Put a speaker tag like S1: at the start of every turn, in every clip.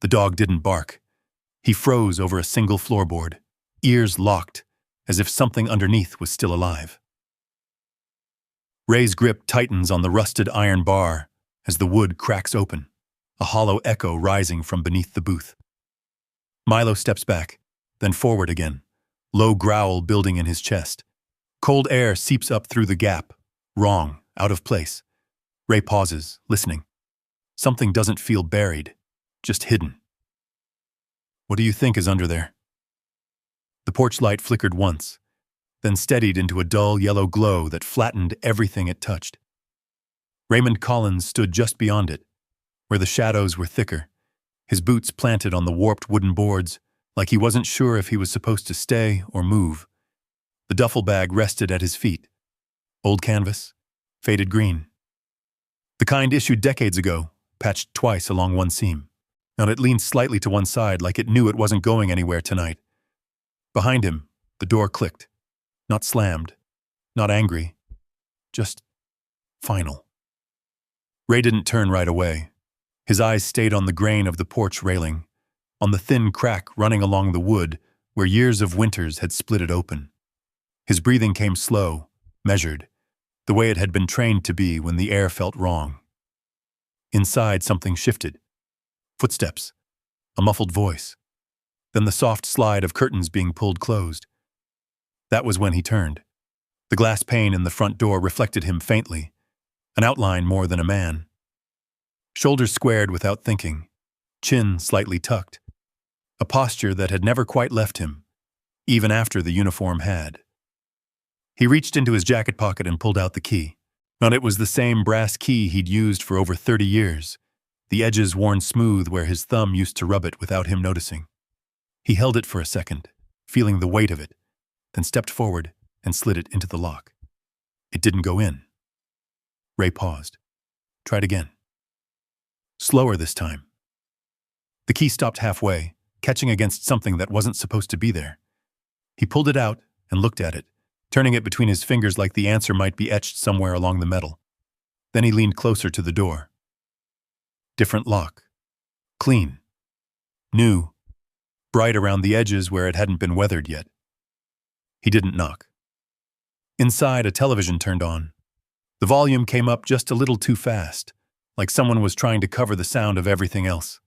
S1: The dog didn't bark. He froze over a single floorboard, ears locked, as if something underneath was still alive. Ray's grip tightens on the rusted iron bar as the wood cracks open, a hollow echo rising from beneath the booth. Milo steps back, then forward again, low growl building in his chest. Cold air seeps up through the gap, wrong, out of place. Ray pauses, listening. Something doesn't feel buried, just hidden. What do you think is under there? The porch light flickered once, then steadied into a dull yellow glow that flattened everything it touched. Raymond Collins stood just beyond it, where the shadows were thicker, his boots planted on the warped wooden boards, like he wasn't sure if he was supposed to stay or move. The duffel bag rested at his feet. Old canvas, faded green. The kind issued decades ago, patched twice along one seam, and it leaned slightly to one side like it knew it wasn't going anywhere tonight. Behind him, the door clicked. Not slammed, not angry, just final. Ray didn't turn right away. His eyes stayed on the grain of the porch railing, on the thin crack running along the wood where years of winters had split it open. His breathing came slow, measured, the way it had been trained to be when the air felt wrong. Inside, something shifted. Footsteps, a muffled voice, then the soft slide of curtains being pulled closed. That was when he turned. The glass pane in the front door reflected him faintly, an outline more than a man. Shoulders squared without thinking, chin slightly tucked, a posture that had never quite left him, even after the uniform had. He reached into his jacket pocket and pulled out the key. And it was the same brass key he'd used for over 30 years, the edges worn smooth where his thumb used to rub it without him noticing. He held it for a second, feeling the weight of it, then stepped forward and slid it into the lock. It didn't go in. Ray paused. Tried again. Slower this time. The key stopped halfway, catching against something that wasn't supposed to be there. He pulled it out and looked at it, turning it between his fingers like the answer might be etched somewhere along the metal. Then he leaned closer to the door. Different lock. Clean. New. Bright around the edges where it hadn't been weathered yet. He didn't knock. Inside, a television turned on. The volume came up just a little too fast, like someone was trying to cover the sound of everything else.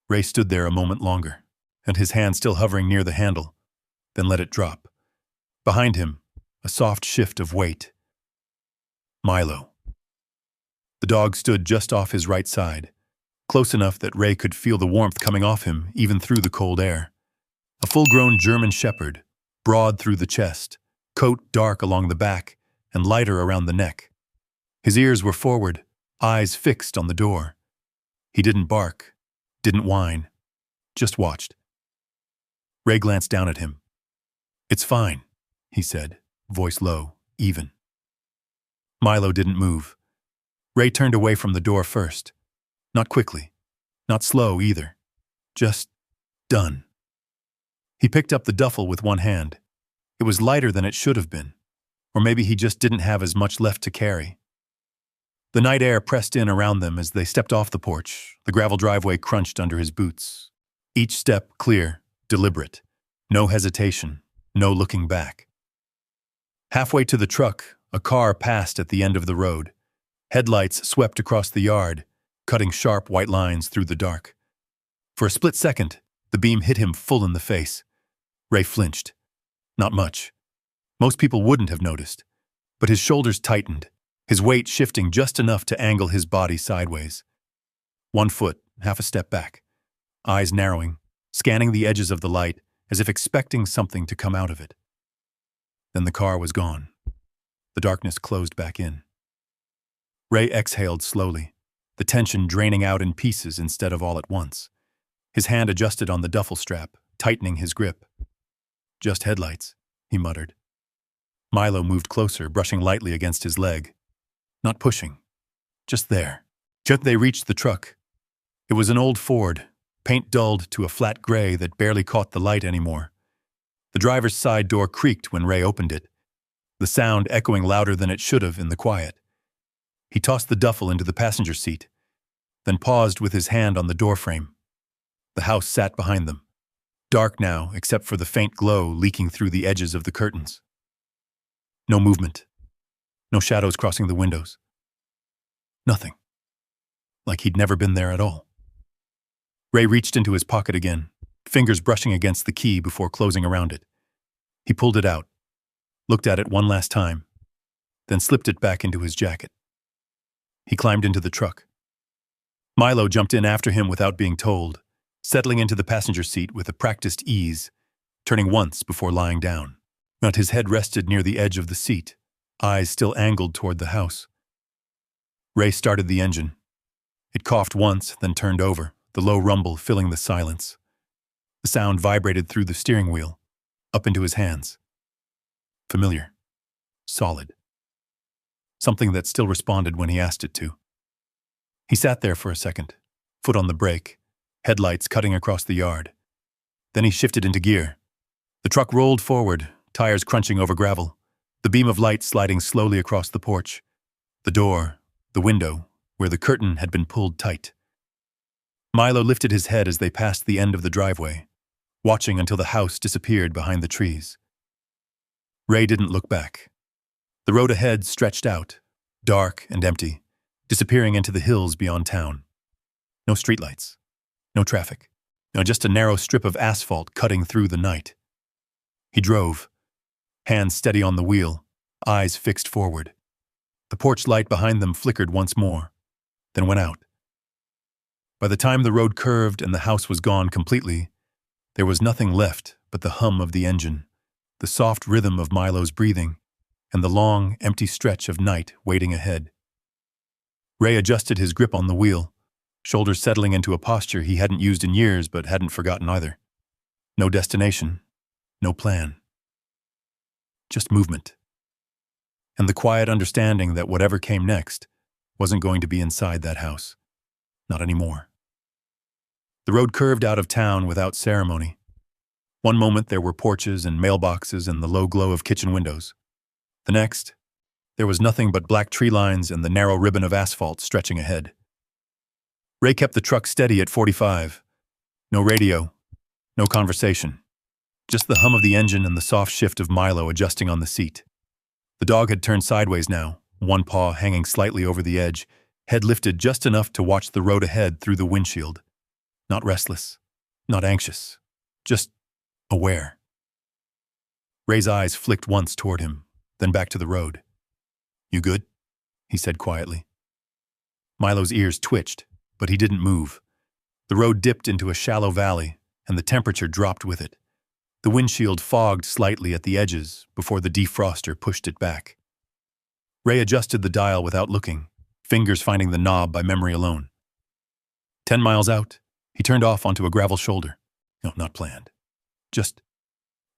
S1: Ray stood there a moment longer, and his hand still hovering near the handle, then let it drop. Behind him, a soft shift of weight. Milo. The dog stood just off his right side, close enough that Ray could feel the warmth coming off him even through the cold air. A full-grown German shepherd, broad through the chest, coat dark along the back and lighter around the neck. His ears were forward, eyes fixed on the door. He didn't bark, didn't whine, just watched. Ray glanced down at him. "It's fine," he said, voice low, even. Milo didn't move. Ray turned away from the door first. Not quickly, not slow either. Just done. He picked up the duffel with one hand. It was lighter than it should have been, or maybe he just didn't have as much left to carry. The night air pressed in around them as they stepped off the porch. The gravel driveway crunched under his boots. Each step clear, deliberate. No hesitation, no looking back. Halfway to the truck, a car passed at the end of the road. Headlights swept across the yard, cutting sharp white lines through the dark. For a split second, the beam hit him full in the face. Ray flinched. Not much. Most people wouldn't have noticed. But his shoulders tightened, his weight shifting just enough to angle his body sideways. 1 foot, half a step back. Eyes narrowing, scanning the edges of the light as if expecting something to come out of it. Then the car was gone. The darkness closed back in. Ray exhaled slowly, the tension draining out in pieces instead of all at once. His hand adjusted on the duffel strap, tightening his grip. "Just headlights," he muttered. Milo moved closer, brushing lightly against his leg. Not pushing. Just there. Just they reached the truck. It was an old Ford, paint dulled to a flat gray that barely caught the light anymore. The driver's side door creaked when Ray opened it, the sound echoing louder than it should have in the quiet. He tossed the duffel into the passenger seat, then paused with his hand on the doorframe. The house sat behind them, dark now except for the faint glow leaking through the edges of the curtains. No movement. No shadows crossing the windows. Nothing. Like he'd never been there at all. Ray reached into his pocket again, fingers brushing against the key before closing around it. He pulled it out, looked at it one last time, then slipped it back into his jacket. He climbed into the truck. Milo jumped in after him without being told, settling into the passenger seat with a practiced ease, turning once before lying down. Not his head rested near the edge of the seat, eyes still angled toward the house. Ray started the engine. It coughed once, then turned over, the low rumble filling the silence. The sound vibrated through the steering wheel, up into his hands. Familiar. Solid. Something that still responded when he asked it to. He sat there for a second, foot on the brake, headlights cutting across the yard. Then he shifted into gear. The truck rolled forward, tires crunching over gravel, the beam of light sliding slowly across the porch. The door, the window, where the curtain had been pulled tight. Milo lifted his head as they passed the end of the driveway, watching until the house disappeared behind the trees. Ray didn't look back. The road ahead stretched out, dark and empty, disappearing into the hills beyond town. No streetlights, no traffic, no, just a narrow strip of asphalt cutting through the night. He drove, hands steady on the wheel, eyes fixed forward. The porch light behind them flickered once more, then went out. By the time the road curved and the house was gone completely, there was nothing left but the hum of the engine, the soft rhythm of Milo's breathing, and the long, empty stretch of night waiting ahead. Ray adjusted his grip on the wheel, shoulders settling into a posture he hadn't used in years but hadn't forgotten either. No destination, no plan. Just movement. And the quiet understanding that whatever came next wasn't going to be inside that house. Not anymore. The road curved out of town without ceremony. One moment there were porches and mailboxes and the low glow of kitchen windows. The next, there was nothing but black tree lines and the narrow ribbon of asphalt stretching ahead. Ray kept the truck steady at 45. No radio, no conversation. Just the hum of the engine and the soft shift of Milo adjusting on the seat. The dog had turned sideways now, one paw hanging slightly over the edge, head lifted just enough to watch the road ahead through the windshield. Not restless, not anxious, just aware. Ray's eyes flicked once toward him, then back to the road. "You good?" he said quietly. Milo's ears twitched, but he didn't move. The road dipped into a shallow valley, and the temperature dropped with it. The windshield fogged slightly at the edges before the defroster pushed it back. Ray adjusted the dial without looking, fingers finding the knob by memory alone. 10 miles out, he turned off onto a gravel shoulder. No, not planned. Just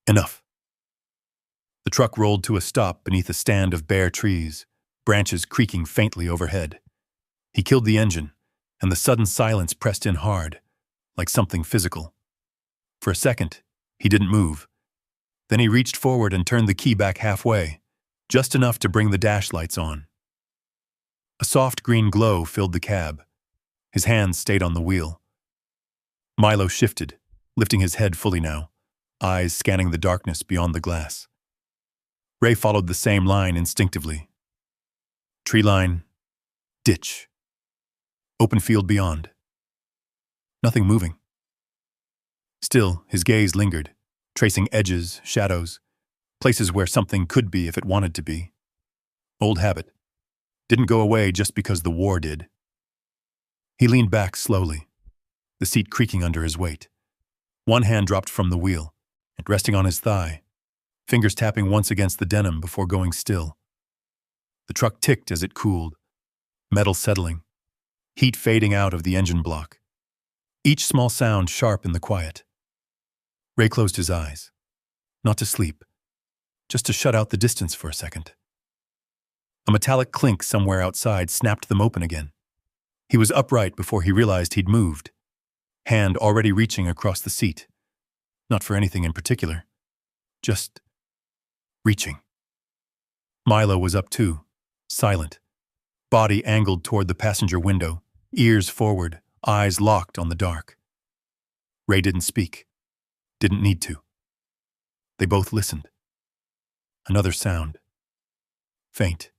S1: enough. The truck rolled to a stop beneath a stand of bare trees, branches creaking faintly overhead. He killed the engine, and the sudden silence pressed in hard, like something physical. For a second, he didn't move. Then he reached forward and turned the key back halfway, just enough to bring the dash lights on. A soft green glow filled the cab. His hands stayed on the wheel. Milo shifted, lifting his head fully now, eyes scanning the darkness beyond the glass. Ray followed the same line instinctively. Tree line, ditch. Open field beyond. Nothing moving. Still, his gaze lingered, tracing edges, shadows, places where something could be if it wanted to be. Old habit. Didn't go away just because the war did. He leaned back slowly, the seat creaking under his weight. One hand dropped from the wheel, and resting on his thigh, fingers tapping once against the denim before going still. The truck ticked as it cooled, metal settling, heat fading out of the engine block. Each small sound sharp in the quiet. Ray closed his eyes, not to sleep, just to shut out the distance for a second. A metallic clink somewhere outside snapped them open again. He was upright before he realized he'd moved, hand already reaching across the seat. Not for anything in particular, just reaching. Milo was up too, silent, body angled toward the passenger window, ears forward, eyes locked on the dark. Ray didn't speak. Didn't need to. They both listened. Another sound. Faint.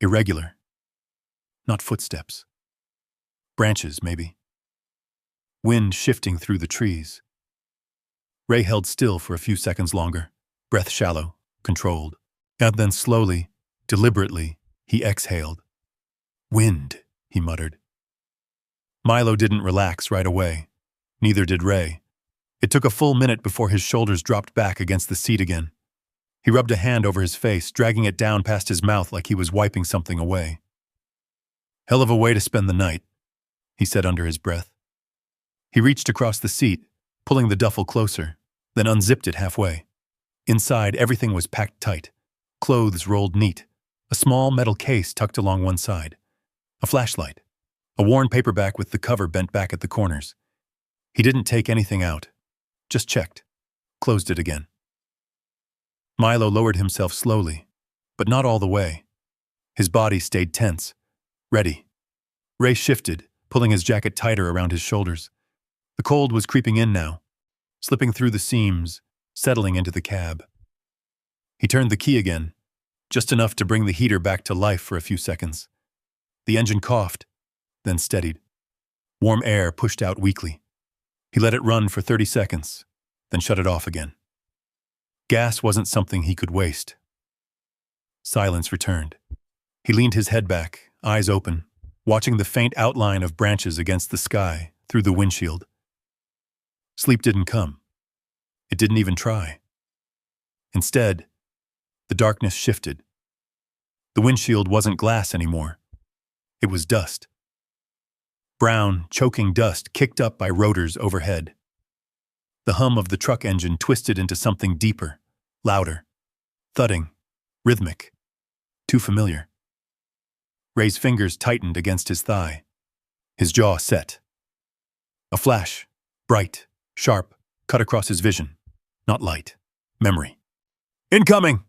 S1: Irregular. Not footsteps. Branches, maybe. Wind shifting through the trees. Ray held still for a few seconds longer, breath shallow, controlled. And then slowly, deliberately, he exhaled. Wind, he muttered. Milo didn't relax right away. Neither did Ray. It took a full minute before his shoulders dropped back against the seat again. He rubbed a hand over his face, dragging it down past his mouth like he was wiping something away. Hell of a way to spend the night, he said under his breath. He reached across the seat, pulling the duffel closer, then unzipped it halfway. Inside, everything was packed tight. Clothes rolled neat. A small metal case tucked along one side. A flashlight. A worn paperback with the cover bent back at the corners. He didn't take anything out. Just checked. Closed it again. Milo lowered himself slowly, but not all the way. His body stayed tense, ready. Ray shifted, pulling his jacket tighter around his shoulders. The cold was creeping in now, slipping through the seams, settling into the cab. He turned the key again, just enough to bring the heater back to life for a few seconds. The engine coughed, then steadied. Warm air pushed out weakly. He let it run for 30 seconds, then shut it off again. Gas wasn't something he could waste. Silence returned. He leaned his head back, eyes open, watching the faint outline of branches against the sky through the windshield. Sleep didn't come. It didn't even try. Instead, the darkness shifted. The windshield wasn't glass anymore. It was dust. Brown, choking dust kicked up by rotors overhead. The hum of the truck engine twisted into something deeper, louder, thudding, rhythmic, too familiar. Ray's fingers tightened against his thigh. His jaw set. A flash, bright, sharp, cut across his vision. Not light. Memory. Incoming!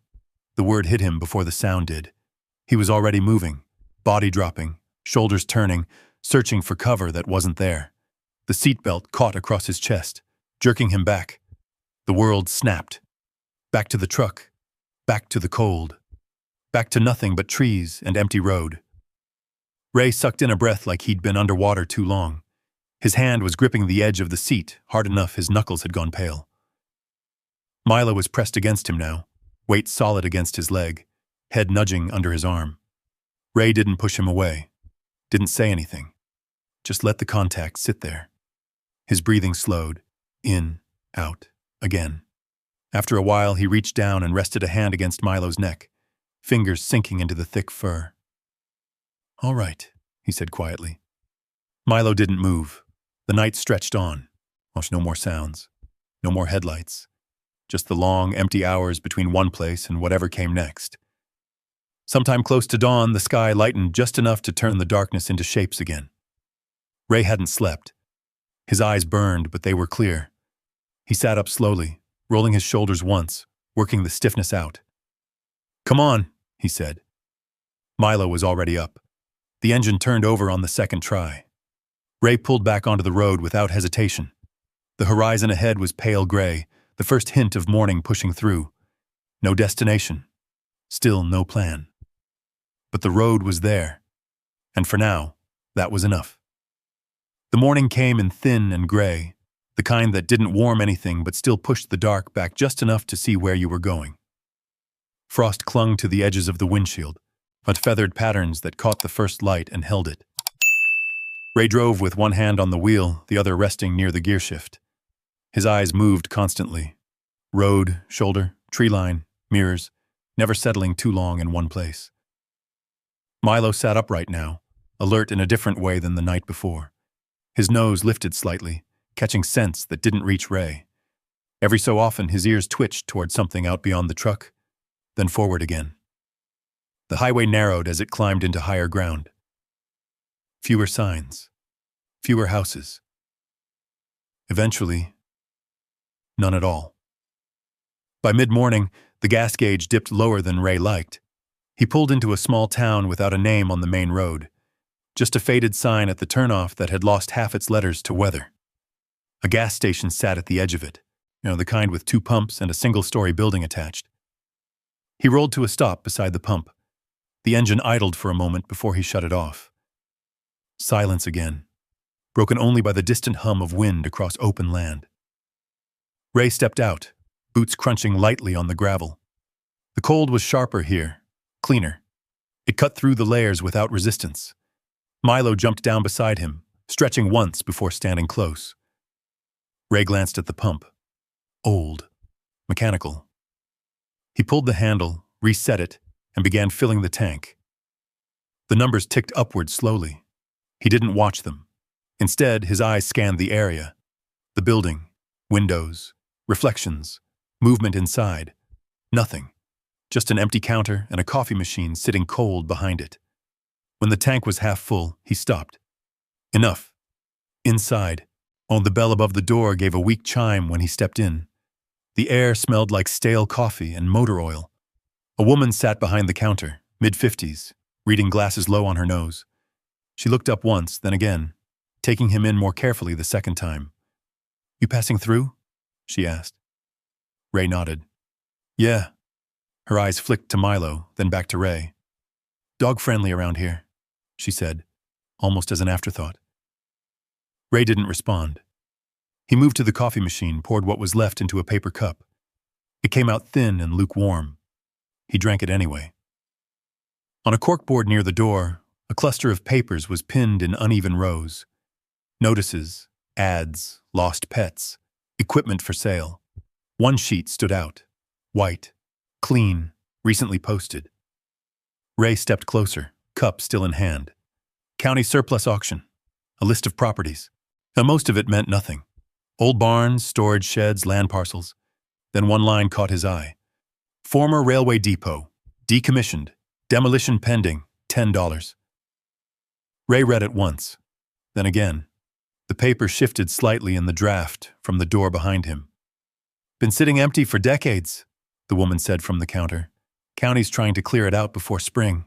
S1: The word hit him before the sound did. He was already moving, body dropping, shoulders turning, searching for cover that wasn't there. The seatbelt caught across his chest, jerking him back. The world snapped. Back to the truck. Back to the cold. Back to nothing but trees and empty road. Ray sucked in a breath like he'd been underwater too long. His hand was gripping the edge of the seat, hard enough his knuckles had gone pale. Milo was pressed against him now, weight solid against his leg, head nudging under his arm. Ray didn't push him away, didn't say anything, just let the contact sit there. His breathing slowed, in, out, again. After a while, he reached down and rested a hand against Milo's neck, fingers sinking into the thick fur. "All right," he said quietly. Milo didn't move. The night stretched on. No more sounds, no more headlights. Just the long, empty hours between one place and whatever came next. Sometime close to dawn, the sky lightened just enough to turn the darkness into shapes again. Ray hadn't slept. His eyes burned, but they were clear. He sat up slowly, rolling his shoulders once, working the stiffness out. "Come on," he said. Milo was already up. The engine turned over on the second try. Ray pulled back onto the road without hesitation. The horizon ahead was pale gray, the first hint of morning pushing through. No destination. Still no plan. But the road was there. And for now, that was enough. The morning came in thin and gray, the kind that didn't warm anything but still pushed the dark back just enough to see where you were going. Frost clung to the edges of the windshield, but feathered patterns that caught the first light and held it. Ray drove with one hand on the wheel, the other resting near the gearshift. His eyes moved constantly. Road, shoulder, tree line, mirrors, never settling too long in one place. Milo sat upright now, alert in a different way than the night before. His nose lifted slightly, catching scents that didn't reach Ray. Every so often, his ears twitched toward something out beyond the truck, then forward again. The highway narrowed as it climbed into higher ground. Fewer signs, fewer houses. Eventually, none at all. By mid-morning, the gas gauge dipped lower than Ray liked. He pulled into a small town without a name on the main road, just a faded sign at the turnoff that had lost half its letters to weather. A gas station sat at the edge of it, the kind with 2 pumps and a single-story building attached. He rolled to a stop beside the pump. The engine idled for a moment before he shut it off. Silence again, broken only by the distant hum of wind across open land. Ray stepped out, boots crunching lightly on the gravel. The cold was sharper here, cleaner. It cut through the layers without resistance. Milo jumped down beside him, stretching once before standing close. Ray glanced at the pump. Old. Mechanical. He pulled the handle, reset it, and began filling the tank. The numbers ticked upward slowly. He didn't watch them. Instead, his eyes scanned the area. The building, windows, reflections, movement inside. Nothing. Just an empty counter and a coffee machine sitting cold behind it. When the tank was half full, he stopped. Enough. Inside, the bell above the door gave a weak chime when he stepped in. The air smelled like stale coffee and motor oil. A woman sat behind the counter, mid-50s, reading glasses low on her nose. She looked up once, then again, taking him in more carefully the second time. "You passing through?" she asked. Ray nodded. "Yeah." Her eyes flicked to Milo, then back to Ray. "Dog-friendly around here," she said, almost as an afterthought. Ray didn't respond. He moved to the coffee machine, poured what was left into a paper cup. It came out thin and lukewarm. He drank it anyway. On a corkboard near the door, a cluster of papers was pinned in uneven rows. Notices, ads, lost pets, equipment for sale. One sheet stood out, white, clean, recently posted. Ray stepped closer, cup still in hand. County surplus auction, a list of properties. Now, most of it meant nothing. Old barns, storage sheds, land parcels. Then one line caught his eye. Former railway depot, decommissioned, demolition pending, $10. Ray read it once, then again. The paper shifted slightly in the draft from the door behind him. "Been sitting empty for decades," the woman said from the counter. "County's trying to clear it out before spring."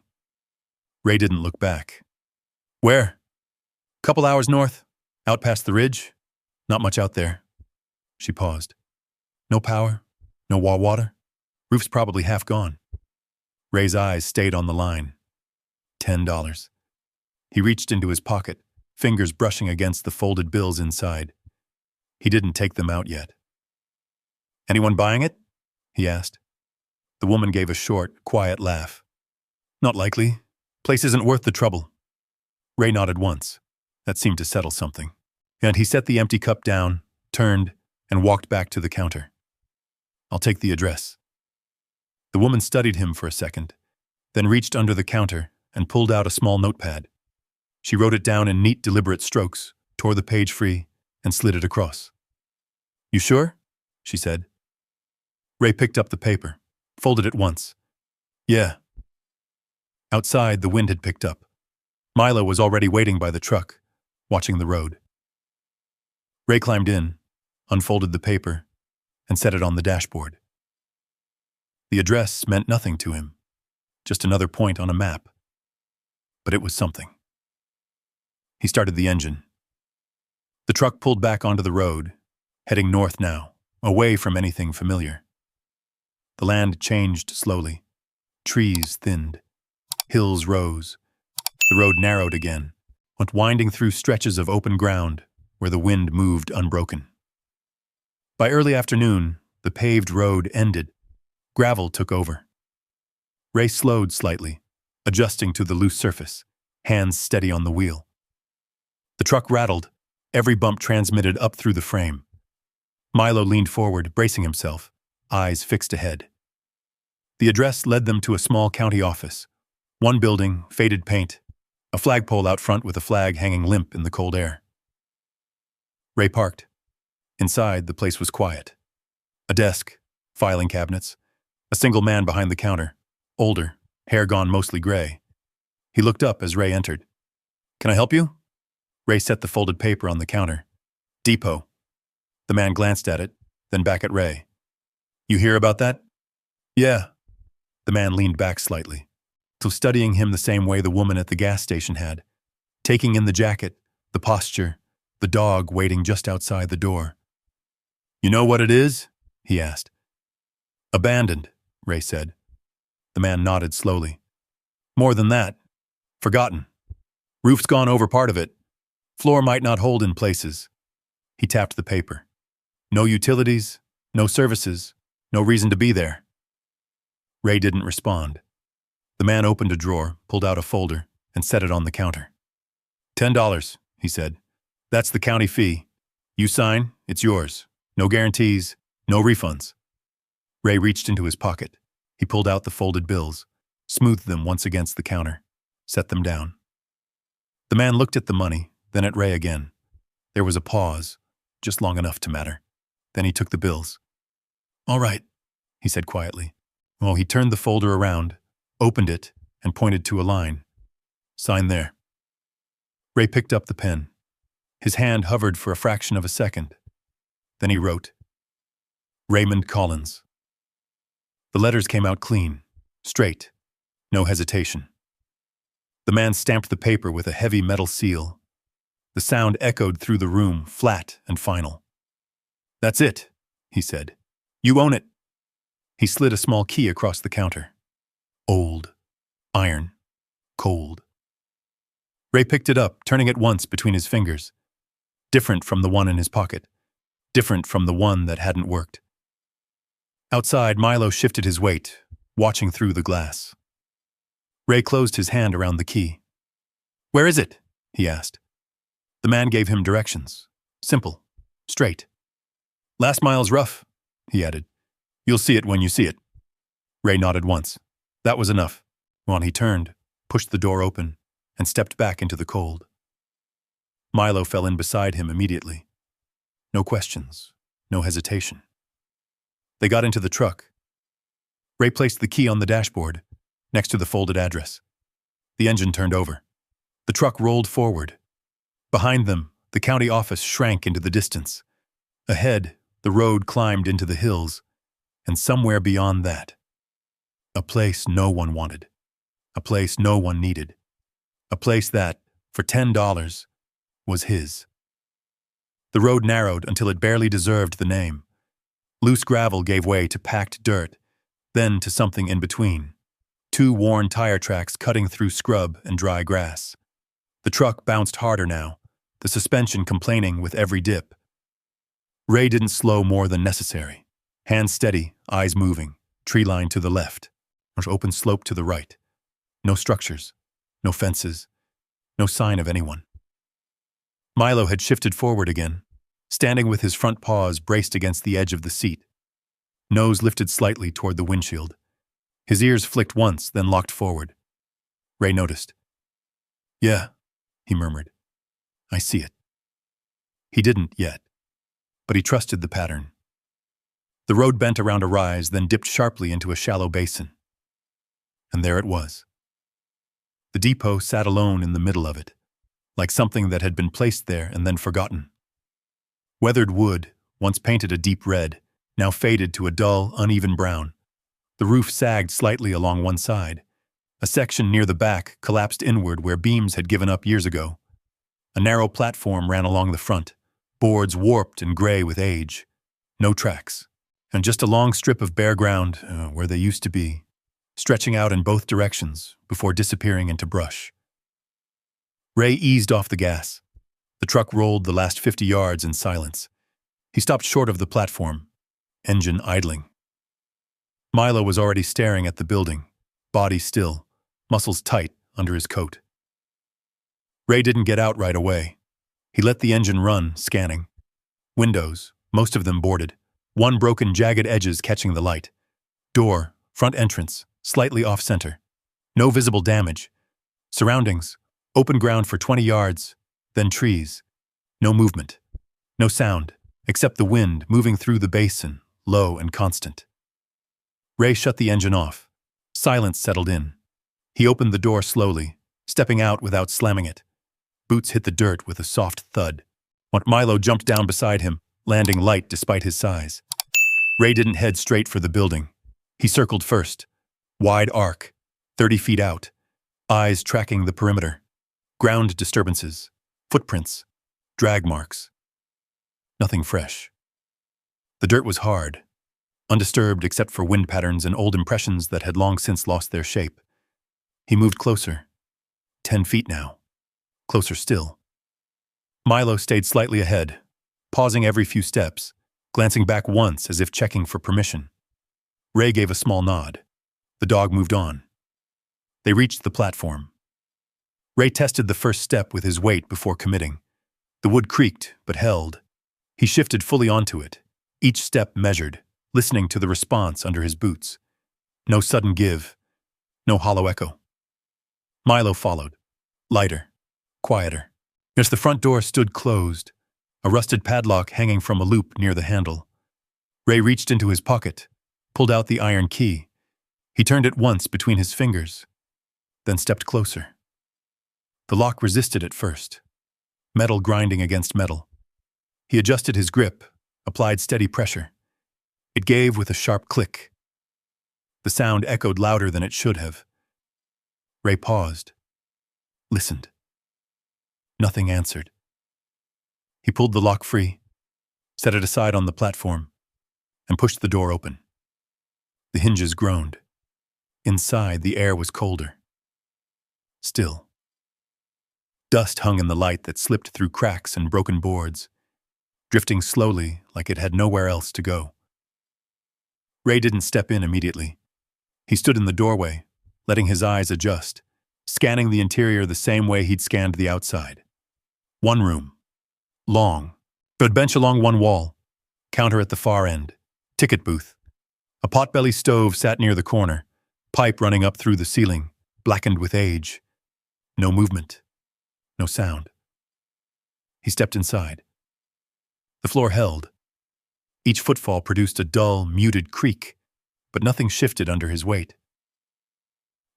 S1: Ray didn't look back. "Where?" "Couple hours north, out past the ridge. Not much out there." She paused. "No power, no water. Roof's probably half gone." Ray's eyes stayed on the line. $10. He reached into his pocket, fingers brushing against the folded bills inside. He didn't take them out yet. "Anyone buying it?" he asked. The woman gave a short, quiet laugh. "Not likely. Place isn't worth the trouble." Ray nodded once. That seemed to settle something. And he set the empty cup down, turned, and walked back to the counter. "I'll take the address." The woman studied him for a second, then reached under the counter and pulled out a small notepad. She wrote it down in neat, deliberate strokes, tore the page free, and slid it across. "You sure?" she said. Ray picked up the paper, folded it once. "Yeah." Outside, the wind had picked up. Milo was already waiting by the truck, watching the road. Ray climbed in, unfolded the paper, and set it on the dashboard. The address meant nothing to him, just another point on a map. But it was something. He started the engine. The truck pulled back onto the road, heading north now, away from anything familiar. The land changed slowly. Trees thinned. Hills rose. The road narrowed again, went winding through stretches of open ground where the wind moved unbroken. By early afternoon, the paved road ended. Gravel took over. Ray slowed slightly, adjusting to the loose surface, hands steady on the wheel. The truck rattled, every bump transmitted up through the frame. Milo leaned forward, bracing himself, eyes fixed ahead. The address led them to a small county office. One building, faded paint, a flagpole out front with a flag hanging limp in the cold air. Ray parked. Inside, the place was quiet. A desk, filing cabinets, a single man behind the counter, older, hair gone mostly gray. He looked up as Ray entered. "Can I help you?" Ray set the folded paper on the counter. "Depot." The man glanced at it, then back at Ray. "You hear about that?" "Yeah." The man leaned back slightly, so studying him the same way the woman at the gas station had, taking in the jacket, the posture, the the dog waiting just outside the door. "You know what it is?" he asked. "Abandoned," Ray said. The man nodded slowly. "More than that. Forgotten. Roof's gone over part of it. Floor might not hold in places." He tapped the paper. "No utilities, no services, no reason to be there." Ray didn't respond. The man opened a drawer, pulled out a folder, and set it on the counter. $10, he said. "That's the county fee. You sign, it's yours. No guarantees, no refunds." Ray reached into his pocket. He pulled out the folded bills, smoothed them once against the counter, set them down. The man looked at the money, then at Ray again. There was a pause, just long enough to matter. Then he took the bills. "All right," he said quietly. Well, he turned the folder around, opened it, and pointed to a line. "Sign there." Ray picked up the pen. His hand hovered for a fraction of a second. Then he wrote, "Raymond Collins." The letters came out clean, straight, no hesitation. The man stamped the paper with a heavy metal seal. The sound echoed through the room, flat and final. "That's it," he said. "You own it." He slid a small key across the counter. Old, iron, cold. Ray picked it up, turning it once between his fingers. Different from the one in his pocket. Different from the one that hadn't worked. Outside, Milo shifted his weight, watching through the glass. Ray closed his hand around the key. "Where is it?" he asked. The man gave him directions. Simple. Straight. "Last mile's rough," he added. "You'll see it when you see it." Ray nodded once. That was enough. Well, he turned, pushed the door open, and stepped back into the cold. Milo fell in beside him immediately. No questions, no hesitation. They got into the truck. Ray placed the key on the dashboard, next to the folded address. The engine turned over. The truck rolled forward. Behind them, the county office shrank into the distance. Ahead, the road climbed into the hills, and somewhere beyond that, a place no one wanted, a place no one needed, a place that, for $10, was his. The road narrowed until it barely deserved the name. Loose gravel gave way to packed dirt, then to something in between. 2 worn tire tracks cutting through scrub and dry grass. The truck bounced harder now, the suspension complaining with every dip. Ray didn't slow more than necessary. Hands steady, eyes moving, tree line to the left, open slope to the right. No structures, no fences, no sign of anyone. Milo had shifted forward again, standing with his front paws braced against the edge of the seat. Nose lifted slightly toward the windshield. His ears flicked once, then locked forward. Ray noticed. "Yeah," he murmured. "I see it." He didn't yet, but he trusted the pattern. The road bent around a rise, then dipped sharply into a shallow basin. And there it was. The depot sat alone in the middle of it, like something that had been placed there and then forgotten. Weathered wood, once painted a deep red, now faded to a dull, uneven brown. The roof sagged slightly along one side. A section near the back collapsed inward where beams had given up years ago. A narrow platform ran along the front, boards warped and gray with age. No tracks, and just a long strip of bare ground where they used to be, stretching out in both directions before disappearing into brush. Ray eased off the gas. The truck rolled the last 50 yards in silence. He stopped short of the platform, engine idling. Milo was already staring at the building, body still, muscles tight under his coat. Ray didn't get out right away. He let the engine run, scanning. Windows, most of them boarded, one broken jagged edges catching the light. Door, front entrance, slightly off-center. No visible damage. Surroundings, open ground for 20 yards, then trees. No movement. No sound, except the wind moving through the basin, low and constant. Ray shut the engine off. Silence settled in. He opened the door slowly, stepping out without slamming it. Boots hit the dirt with a soft thud. Milo jumped down beside him, landing light despite his size. Ray didn't head straight for the building. He circled first. Wide arc, 30 feet out. Eyes tracking the perimeter. Ground disturbances. Footprints. Drag marks. Nothing fresh. The dirt was hard, undisturbed except for wind patterns and old impressions that had long since lost their shape. He moved closer. 10 feet now. Closer still. Milo stayed slightly ahead, pausing every few steps, glancing back once as if checking for permission. Ray gave a small nod. The dog moved on. They reached the platform. Ray tested the first step with his weight before committing. The wood creaked, but held. He shifted fully onto it, each step measured, listening to the response under his boots. No sudden give, no hollow echo. Milo followed, lighter, quieter. As the front door stood closed, a rusted padlock hanging from a loop near the handle. Ray reached into his pocket, pulled out the iron key. He turned it once between his fingers, then stepped closer. The lock resisted at first, metal grinding against metal. He adjusted his grip, applied steady pressure. It gave with a sharp click. The sound echoed louder than it should have. Ray paused, listened. Nothing answered. He pulled the lock free, set it aside on the platform, and pushed the door open. The hinges groaned. Inside, the air was colder. Still. Dust hung in the light that slipped through cracks and broken boards, drifting slowly like it had nowhere else to go. Ray didn't step in immediately. He stood in the doorway, letting his eyes adjust, scanning the interior the same way he'd scanned the outside. One room. Long. A bench along one wall. Counter at the far end. Ticket booth. A potbelly stove sat near the corner, pipe running up through the ceiling, blackened with age. No movement. No sound. He stepped inside. The floor held. Each footfall produced a dull, muted creak, but nothing shifted under his weight.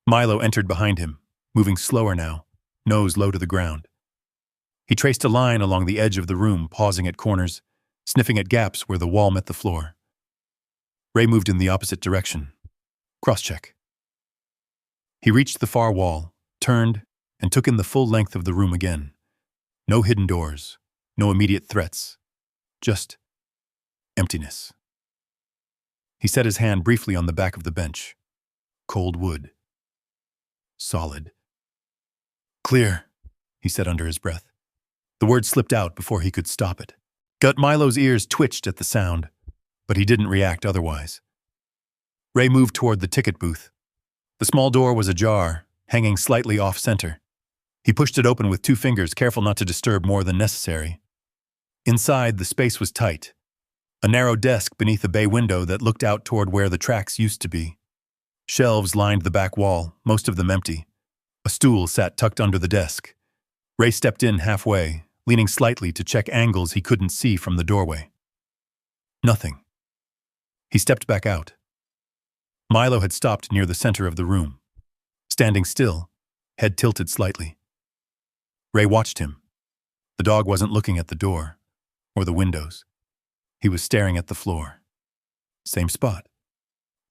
S1: Milo entered behind him, moving slower now, nose low to the ground. He traced a line along the edge of the room, pausing at corners, sniffing at gaps where the wall met the floor. Ray moved in the opposite direction. Cross-check. He reached the far wall, turned, and took in the full length of the room again. No hidden doors, no immediate threats, just emptiness. He set his hand briefly on the back of the bench. Cold wood. Solid. Clear, he said under his breath. The word slipped out before he could stop it. Milo's ears twitched at the sound, but he didn't react otherwise. Ray moved toward the ticket booth. The small door was ajar, hanging slightly off-center. He pushed it open with 2 fingers, careful not to disturb more than necessary. Inside, the space was tight. A narrow desk beneath a bay window that looked out toward where the tracks used to be. Shelves lined the back wall, most of them empty. A stool sat tucked under the desk. Ray stepped in halfway, leaning slightly to check angles he couldn't see from the doorway. Nothing. He stepped back out. Milo had stopped near the center of the room, standing still, head tilted slightly. Ray watched him. The dog wasn't looking at the door or the windows. He was staring at the floor. Same spot.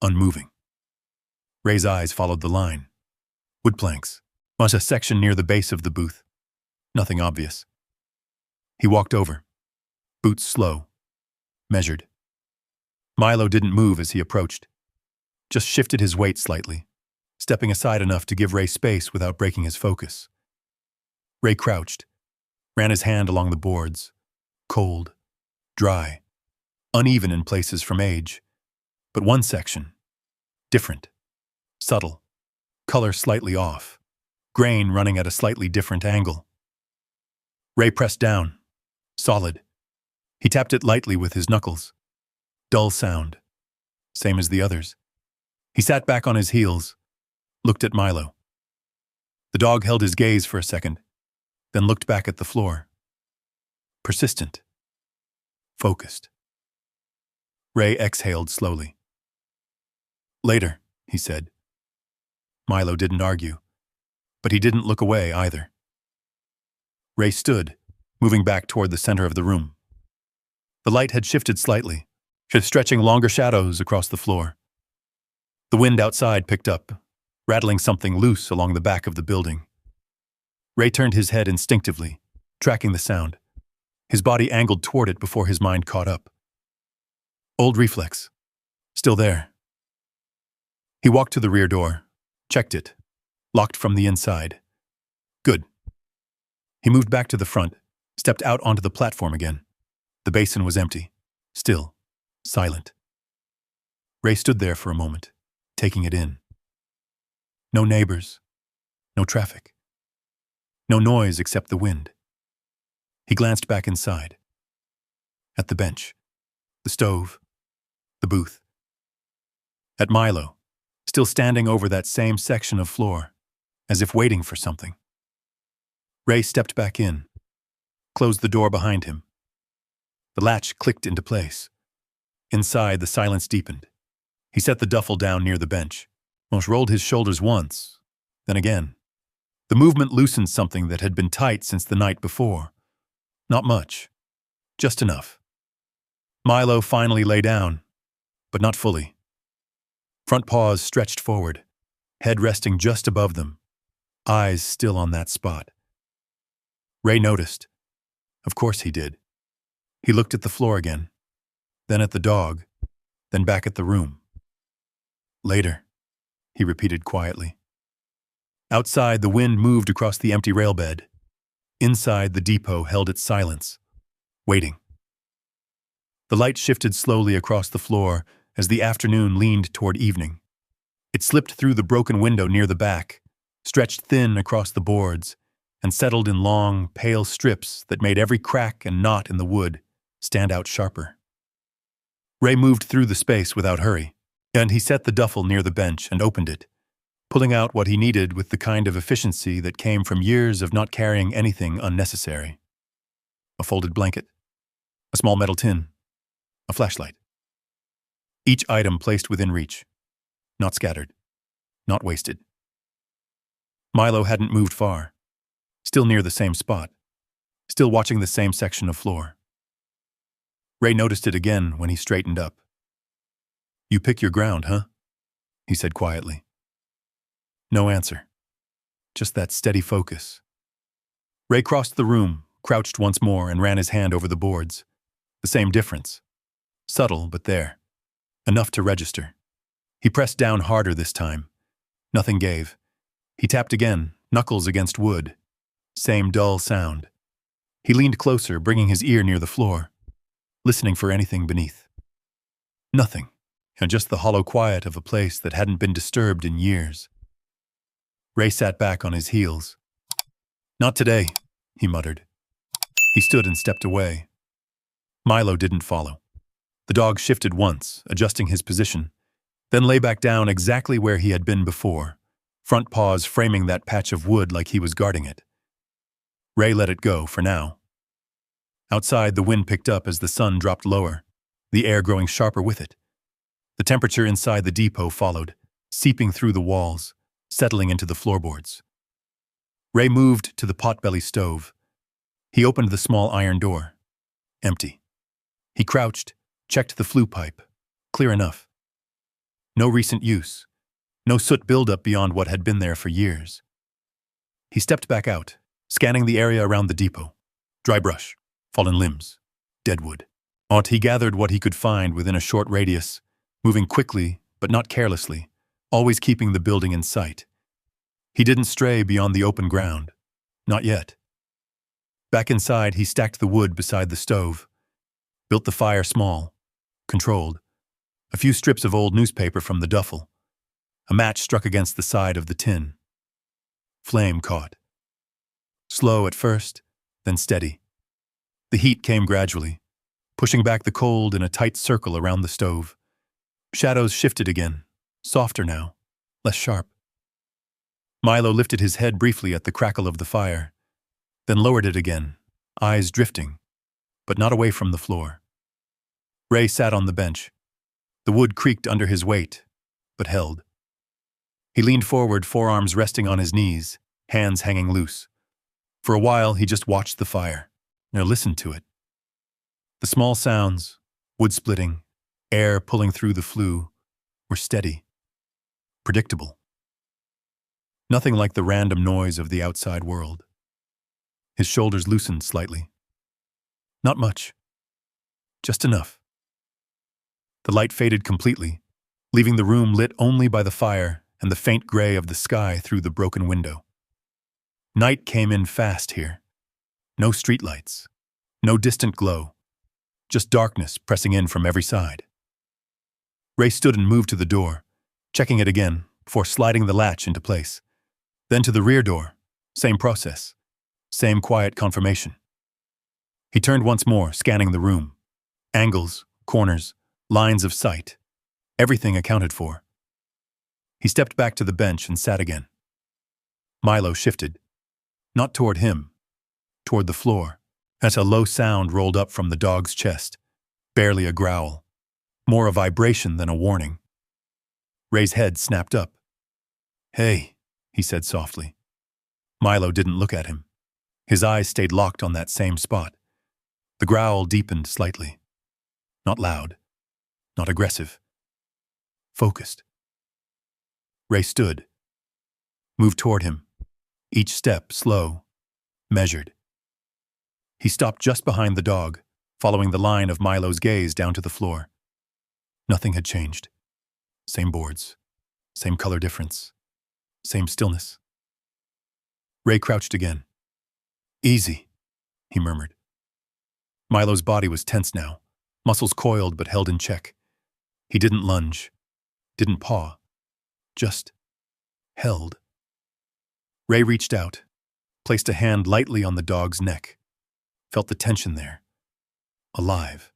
S1: Unmoving. Ray's eyes followed the line. Wood planks. On a section near the base of the booth. Nothing obvious. He walked over. Boots slow. Measured. Milo didn't move as he approached. Just shifted his weight slightly, stepping aside enough to give Ray space without breaking his focus. Ray crouched, ran his hand along the boards. Cold. Dry. Uneven in places from age. But one section. Different. Subtle. Color slightly off. Grain running at a slightly different angle. Ray pressed down. Solid. He tapped it lightly with his knuckles. Dull sound. Same as the others. He sat back on his heels, looked at Milo. The dog held his gaze for a second, then looked back at the floor. Persistent. Focused. Ray exhaled slowly. Later, he said. Milo didn't argue, but he didn't look away either. Ray stood, moving back toward the center of the room. The light had shifted slightly, stretching longer shadows across the floor. The wind outside picked up, rattling something loose along the back of the building. Ray turned his head instinctively, tracking the sound. his body angled toward it before his mind caught up. Old reflex. Still there. He walked to the rear door, checked it, locked from the inside. Good. He moved back to the front, stepped out onto the platform again. The basin was empty, still, silent. Ray stood there for a moment, taking it in. No neighbors, no traffic, no noise except the wind. He glanced back inside. At the bench, the stove, the booth. At Milo, still standing over that same section of floor, as if waiting for something. Ray stepped back in, closed the door behind him. The latch clicked into place. Inside, the silence deepened. He set the duffel down near the bench, almost rolled his shoulders once, then again. The movement loosened something that had been tight since the night before. Not much, just enough. Milo finally lay down, but not fully. Front paws stretched forward, head resting just above them, eyes still on that spot. Ray noticed. Of course he did. He looked at the floor again, then at the dog, then back at the room. Later, he repeated quietly. Outside, the wind moved across the empty railbed. Inside, the depot held its silence, waiting. The light shifted slowly across the floor as the afternoon leaned toward evening. It slipped through the broken window near the back, stretched thin across the boards, and settled in long, pale strips that made every crack and knot in the wood stand out sharper. Ray moved through the space without hurry, and he set the duffel near the bench and opened it, pulling out what he needed with the kind of efficiency that came from years of not carrying anything unnecessary. A folded blanket, a small metal tin, a flashlight. Each item placed within reach, not scattered, not wasted. Milo hadn't moved far, still near the same spot, still watching the same section of floor. Ray noticed it again when he straightened up. "You pick your ground, huh?" he said quietly. No answer, just that steady focus. Ray crossed the room, crouched once more, and ran his hand over the boards. The same difference. Subtle, but there. Enough to register. He pressed down harder this time. Nothing gave. He tapped again, knuckles against wood. Same dull sound. He leaned closer, bringing his ear near the floor, listening for anything beneath. Nothing, and just the hollow quiet of a place that hadn't been disturbed in years. Ray sat back on his heels. "Not today," he muttered. He stood and stepped away. Milo didn't follow. The dog shifted once, adjusting his position, then lay back down exactly where he had been before, front paws framing that patch of wood like he was guarding it. Ray let it go for now. Outside, the wind picked up as the sun dropped lower, the air growing sharper with it. The temperature inside the depot followed, seeping through the walls, settling into the floorboards. Ray moved to the potbelly stove. He opened the small iron door. Empty. He crouched, checked the flue pipe. Clear enough. No recent use. No soot buildup beyond what had been there for years. He stepped back out, scanning the area around the depot. Dry brush, fallen limbs, dead wood. He gathered what he could find within a short radius, moving quickly but not carelessly, always keeping the building in sight. He didn't stray beyond the open ground. Not yet. Back inside, he stacked the wood beside the stove, built the fire small, controlled. A few strips of old newspaper from the duffel. A match struck against the side of the tin. Flame caught. Slow at first, then steady. The heat came gradually, pushing back the cold in a tight circle around the stove. Shadows shifted again, softer now, less sharp. Milo lifted his head briefly at the crackle of the fire, then lowered it again, eyes drifting, but not away from the floor. Ray sat on the bench. The wood creaked under his weight, but held. He leaned forward, forearms resting on his knees, hands hanging loose. For a while, he just watched the fire, or listened to it. The small sounds, wood splitting, air pulling through the flue, were steady, predictable. Nothing like the random noise of the outside world. His shoulders loosened slightly. Not much. Just enough. The light faded completely, leaving the room lit only by the fire and the faint gray of the sky through the broken window. Night came in fast here. No streetlights, no distant glow, just darkness pressing in from every side. Ray stood and moved to the door, checking it again before sliding the latch into place. Then to the rear door, same process, same quiet confirmation. He turned once more, scanning the room. Angles, corners, lines of sight, everything accounted for. He stepped back to the bench and sat again. Milo shifted, not toward him, toward the floor, as a low sound rolled up from the dog's chest, barely a growl, more a vibration than a warning. Ray's head snapped up. "Hey," he said softly. Milo didn't look at him. His eyes stayed locked on that same spot. The growl deepened slightly. Not loud, not aggressive. Focused. Ray stood, moved toward him, each step slow, measured. He stopped just behind the dog, following the line of Milo's gaze down to the floor. Nothing had changed. Same boards, same color difference, same stillness. Ray crouched again. "Easy," he murmured. Milo's body was tense now, muscles coiled but held in check. He didn't lunge, didn't paw, just held. Ray reached out, placed a hand lightly on the dog's neck, felt the tension there. Alive.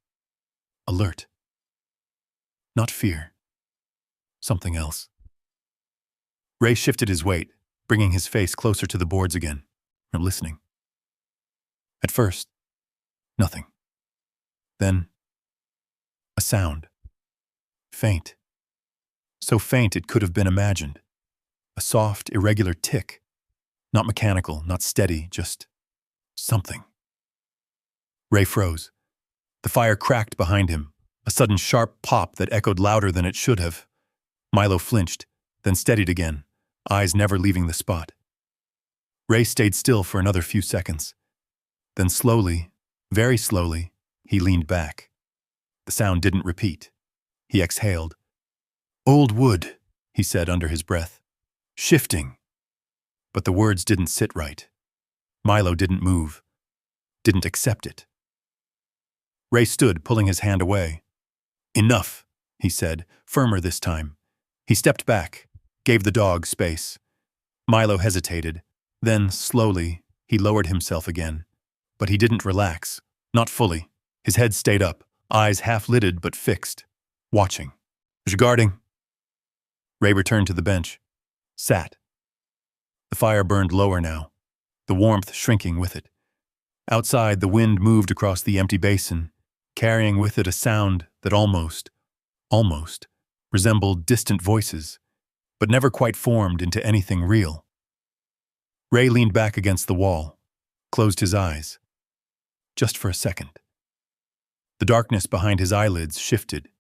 S1: Alert. Not fear. Something else. Ray shifted his weight, bringing his face closer to the boards again, and listening. At first, nothing. Then, a sound. Faint. So faint it could have been imagined. A soft, irregular tick. Not mechanical, not steady, just something. Ray froze. The fire cracked behind him, a sudden sharp pop that echoed louder than it should have. Milo flinched, then steadied again, eyes never leaving the spot. Ray stayed still for another few seconds. Then slowly, very slowly, he leaned back. The sound didn't repeat. He exhaled. "Old wood," he said under his breath. "Shifting." But the words didn't sit right. Milo didn't move, didn't accept it. Ray stood, pulling his hand away. "Enough," he said, firmer this time. He stepped back, gave the dog space. Milo hesitated. Then, slowly, he lowered himself again. But he didn't relax, not fully. His head stayed up, eyes half-lidded but fixed, watching. "Guarding." Ray returned to the bench, sat. The fire burned lower now, the warmth shrinking with it. Outside, the wind moved across the empty basin, carrying with it a sound that almost resembled distant voices, but never quite formed into anything real. Ray leaned back against the wall, closed his eyes. Just for a second. The darkness behind his eyelids shifted.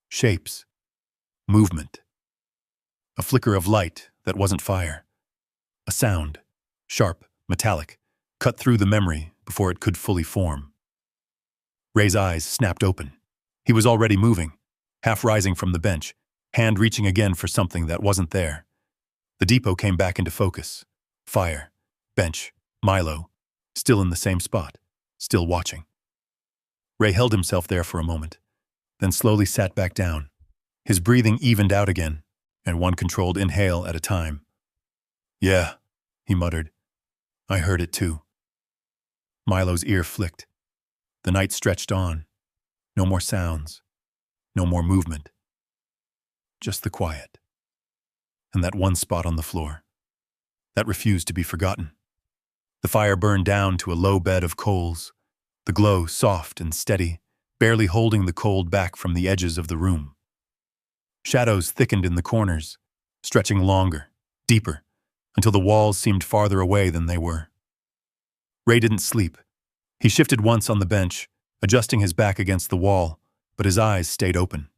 S1: Shapes. Movement. A flicker of light that wasn't fire. A sound, sharp, metallic, cut through the memory before it could fully form. Ray's eyes snapped open. He was already moving, half rising from the bench, hand reaching again for something that wasn't there. The depot came back into focus. Fire, bench, Milo, still in the same spot, still watching. Ray held himself there for a moment, then slowly sat back down. His breathing evened out again, and one controlled inhale at a time. "Yeah," he muttered. "I heard it too." Milo's ear flicked. The night stretched on. No more sounds. No more movement. Just the quiet. And that one spot on the floor. That refused to be forgotten. The fire burned down to a low bed of coals, the glow soft and steady, barely holding the cold back from the edges of the room. Shadows thickened in the corners, stretching longer, deeper, until the walls seemed farther away than they were. Ray didn't sleep. He shifted once on the bench, adjusting his back against the wall, but his eyes stayed open.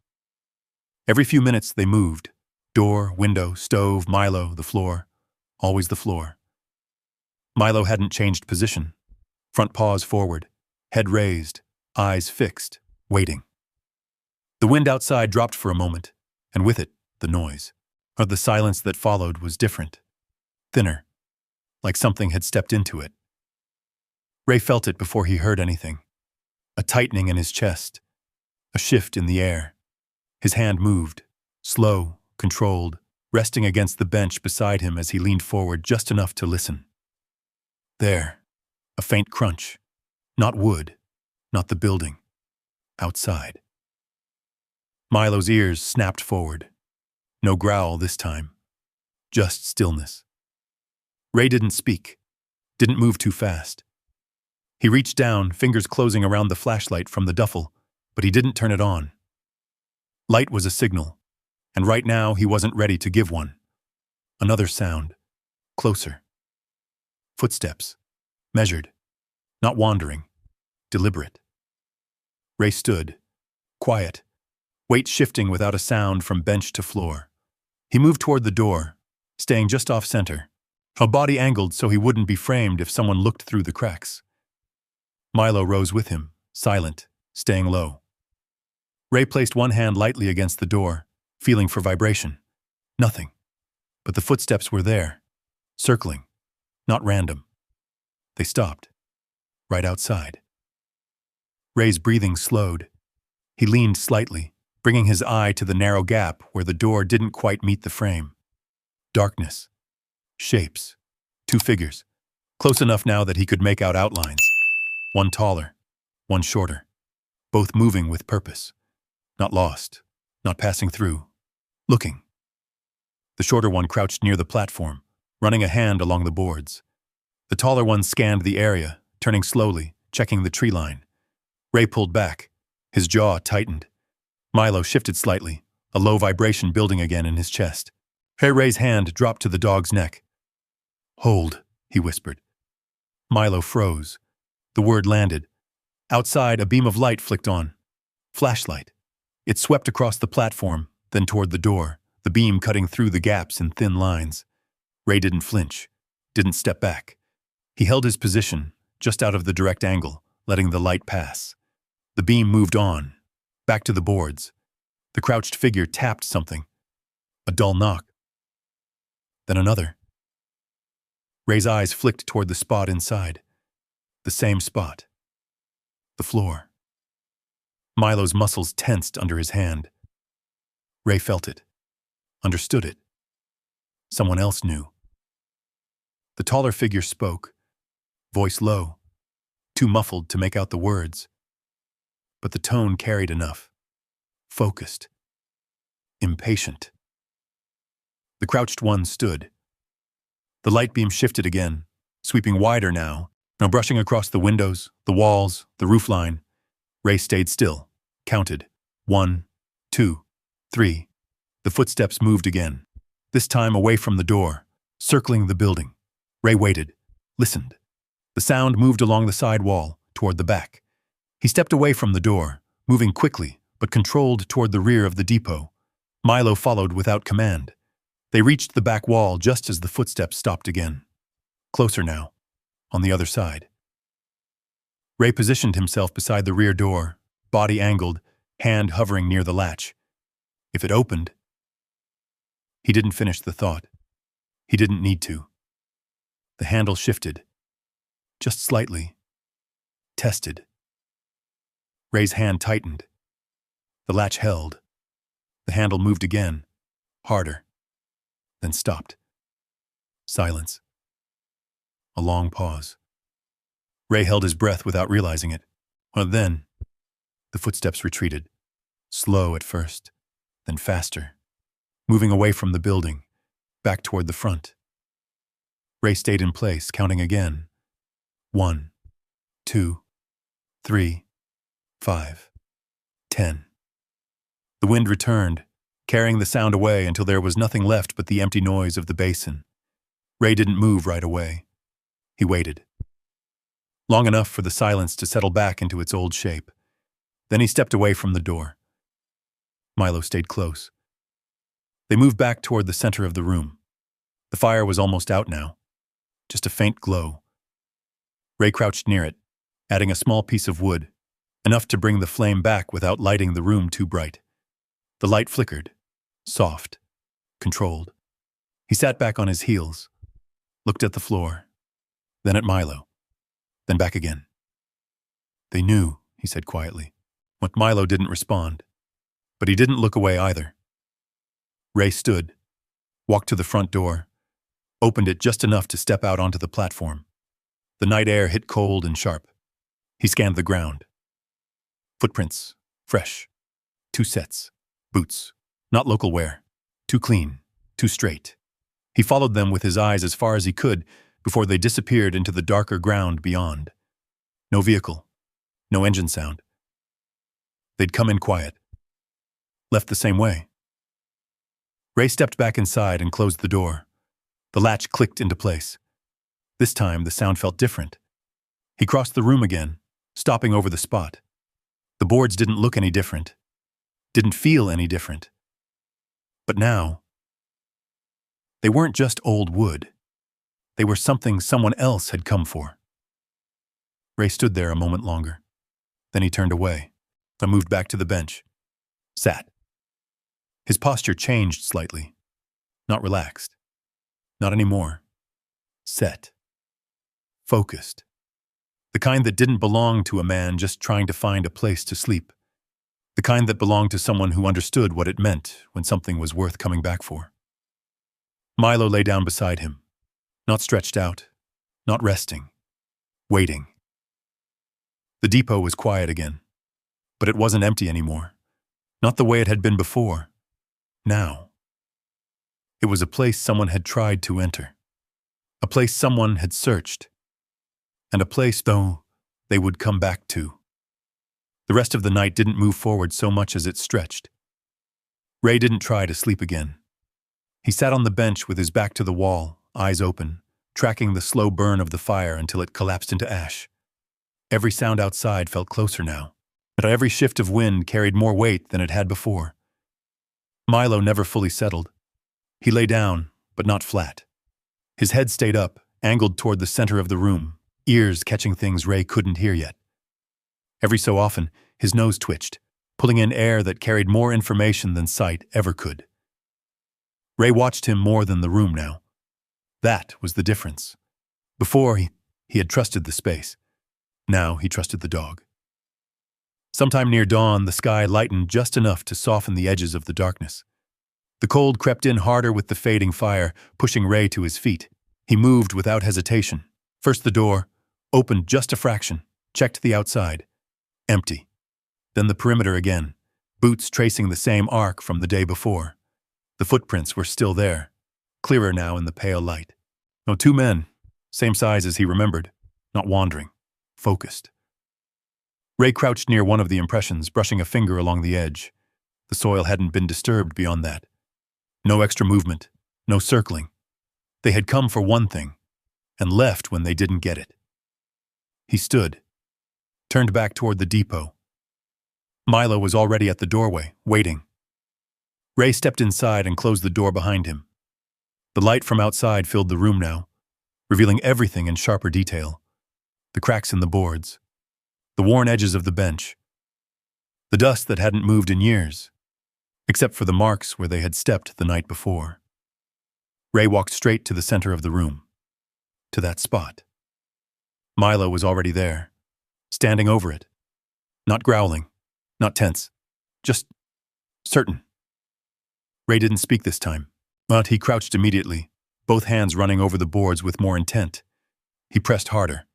S1: Every few minutes they moved. Door, window, stove, Milo, the floor. Always the floor. Milo hadn't changed position. Front paws forward, head raised, eyes fixed, waiting. The wind outside dropped for a moment, and with it, the noise. But the silence that followed was different. Thinner, like something had stepped into it. Ray felt it before he heard anything. A tightening in his chest, a shift in the air. His hand moved, slow, controlled, resting against the bench beside him as he leaned forward just enough to listen. There, a faint crunch. Not wood, not the building. Outside. Milo's ears snapped forward. No growl this time. Just stillness. Ray didn't speak, didn't move too fast. He reached down, fingers closing around the flashlight from the duffel, but he didn't turn it on. Light was a signal, and right now he wasn't ready to give one. Another sound. Closer. Footsteps. Measured. Not wandering. Deliberate. Ray stood. Quiet. Weight shifting without a sound from bench to floor. He moved toward the door, staying just off-center, a body angled so he wouldn't be framed if someone looked through the cracks. Milo rose with him, silent, staying low. Ray placed one hand lightly against the door, feeling for vibration. Nothing. But the footsteps were there, circling, not random. They stopped, right outside. Ray's breathing slowed. He leaned slightly, bringing his eye to the narrow gap where the door didn't quite meet the frame. Darkness. Shapes. Two figures. Close enough now that he could make out outlines. One taller, one shorter. Both moving with purpose. Not lost. Not passing through. Looking. The shorter one crouched near the platform, running a hand along the boards. The taller one scanned the area, turning slowly, checking the tree line. Ray pulled back. His jaw tightened. Milo shifted slightly, a low vibration building again in his chest. Ray's hand dropped to the dog's neck. "Hold," he whispered. Milo froze. The word landed. Outside, a beam of light flicked on. Flashlight. It swept across the platform, then toward the door, the beam cutting through the gaps in thin lines. Ray didn't flinch, didn't step back. He held his position, just out of the direct angle, letting the light pass. The beam moved on, back to the boards. The crouched figure tapped something. A dull knock. Then another. Ray's eyes flicked toward the spot inside. The same spot. The floor. Milo's muscles tensed under his hand. Ray felt it. Understood it. Someone else knew. The taller figure spoke, voice low, too muffled to make out the words. But the tone carried enough. Focused. Impatient. The crouched one stood. The light beam shifted again, sweeping wider now brushing across the windows, the walls, the roofline. Ray stayed still, counted. 1, 2, 3. The footsteps moved again, this time away from the door, circling the building. Ray waited, listened. The sound moved along the side wall, toward the back. He stepped away from the door, moving quickly, but controlled toward the rear of the depot. Milo followed without command. They reached the back wall just as the footsteps stopped again. Closer now, on the other side. Ray positioned himself beside the rear door, body angled, hand hovering near the latch. If it opened... He didn't finish the thought. He didn't need to. The handle shifted. Just slightly. Tested. Ray's hand tightened. The latch held. The handle moved again, harder, then stopped. Silence. A long pause. Ray held his breath without realizing it. Then, the footsteps retreated. Slow at first, then faster, moving away from the building, back toward the front. Ray stayed in place, counting again. 1, 2, 3, 5, 10. The wind returned, carrying the sound away until there was nothing left but the empty noise of the basin. Ray didn't move right away. He waited. Long enough for the silence to settle back into its old shape. Then he stepped away from the door. Milo stayed close. They moved back toward the center of the room. The fire was almost out now. Just a faint glow. Ray crouched near it, adding a small piece of wood, enough to bring the flame back without lighting the room too bright. The light flickered, soft, controlled. He sat back on his heels, looked at the floor, then at Milo, then back again. "They knew," he said quietly. But Milo didn't respond, but he didn't look away either. Ray stood, walked to the front door, opened it just enough to step out onto the platform. The night air hit cold and sharp. He scanned the ground. Footprints, fresh. 2 sets. Boots, not local wear. Too clean, too straight. He followed them with his eyes as far as he could before they disappeared into the darker ground beyond. No vehicle, no engine sound. They'd come in quiet. Left the same way. Ray stepped back inside and closed the door. The latch clicked into place. This time, the sound felt different. He crossed the room again, stopping over the spot. The boards didn't look any different. Didn't feel any different. But now, they weren't just old wood. They were something someone else had come for. Ray stood there a moment longer. Then he turned away, and moved back to the bench. Sat. His posture changed slightly. Not relaxed. Not anymore. Set. Focused. The kind that didn't belong to a man just trying to find a place to sleep. The kind that belonged to someone who understood what it meant when something was worth coming back for. Milo lay down beside him. Not stretched out. Not resting. Waiting. The depot was quiet again. But it wasn't empty anymore. Not the way it had been before. Now. It was a place someone had tried to enter. A place someone had searched. And a place, though, they would come back to. The rest of the night didn't move forward so much as it stretched. Ray didn't try to sleep again. He sat on the bench with his back to the wall, eyes open, tracking the slow burn of the fire until it collapsed into ash. Every sound outside felt closer now, but every shift of wind carried more weight than it had before. Milo never fully settled. He lay down, but not flat. His head stayed up, angled toward the center of the room, ears catching things Ray couldn't hear yet. Every so often, his nose twitched, pulling in air that carried more information than sight ever could. Ray watched him more than the room now. That was the difference. Before, he had trusted the space. Now he trusted the dog. Sometime near dawn, the sky lightened just enough to soften the edges of the darkness. The cold crept in harder with the fading fire, pushing Ray to his feet. He moved without hesitation. First the door, opened just a fraction, checked the outside. Empty. Then the perimeter again, boots tracing the same arc from the day before. The footprints were still there, clearer now in the pale light. No, 2 men, same size as he remembered, not wandering, focused. Ray crouched near one of the impressions, brushing a finger along the edge. The soil hadn't been disturbed beyond that. No extra movement, no circling. They had come for one thing, and left when they didn't get it. He stood, turned back toward the depot. Milo was already at the doorway, waiting. Ray stepped inside and closed the door behind him. The light from outside filled the room now, revealing everything in sharper detail. The cracks in the boards, the worn edges of the bench, the dust that hadn't moved in years, except for the marks where they had stepped the night before. Ray walked straight to the center of the room, to that spot. Milo was already there, standing over it, not growling, not tense, just certain. Ray didn't speak this time, but he crouched immediately, both hands running over the boards with more intent. He pressed harder,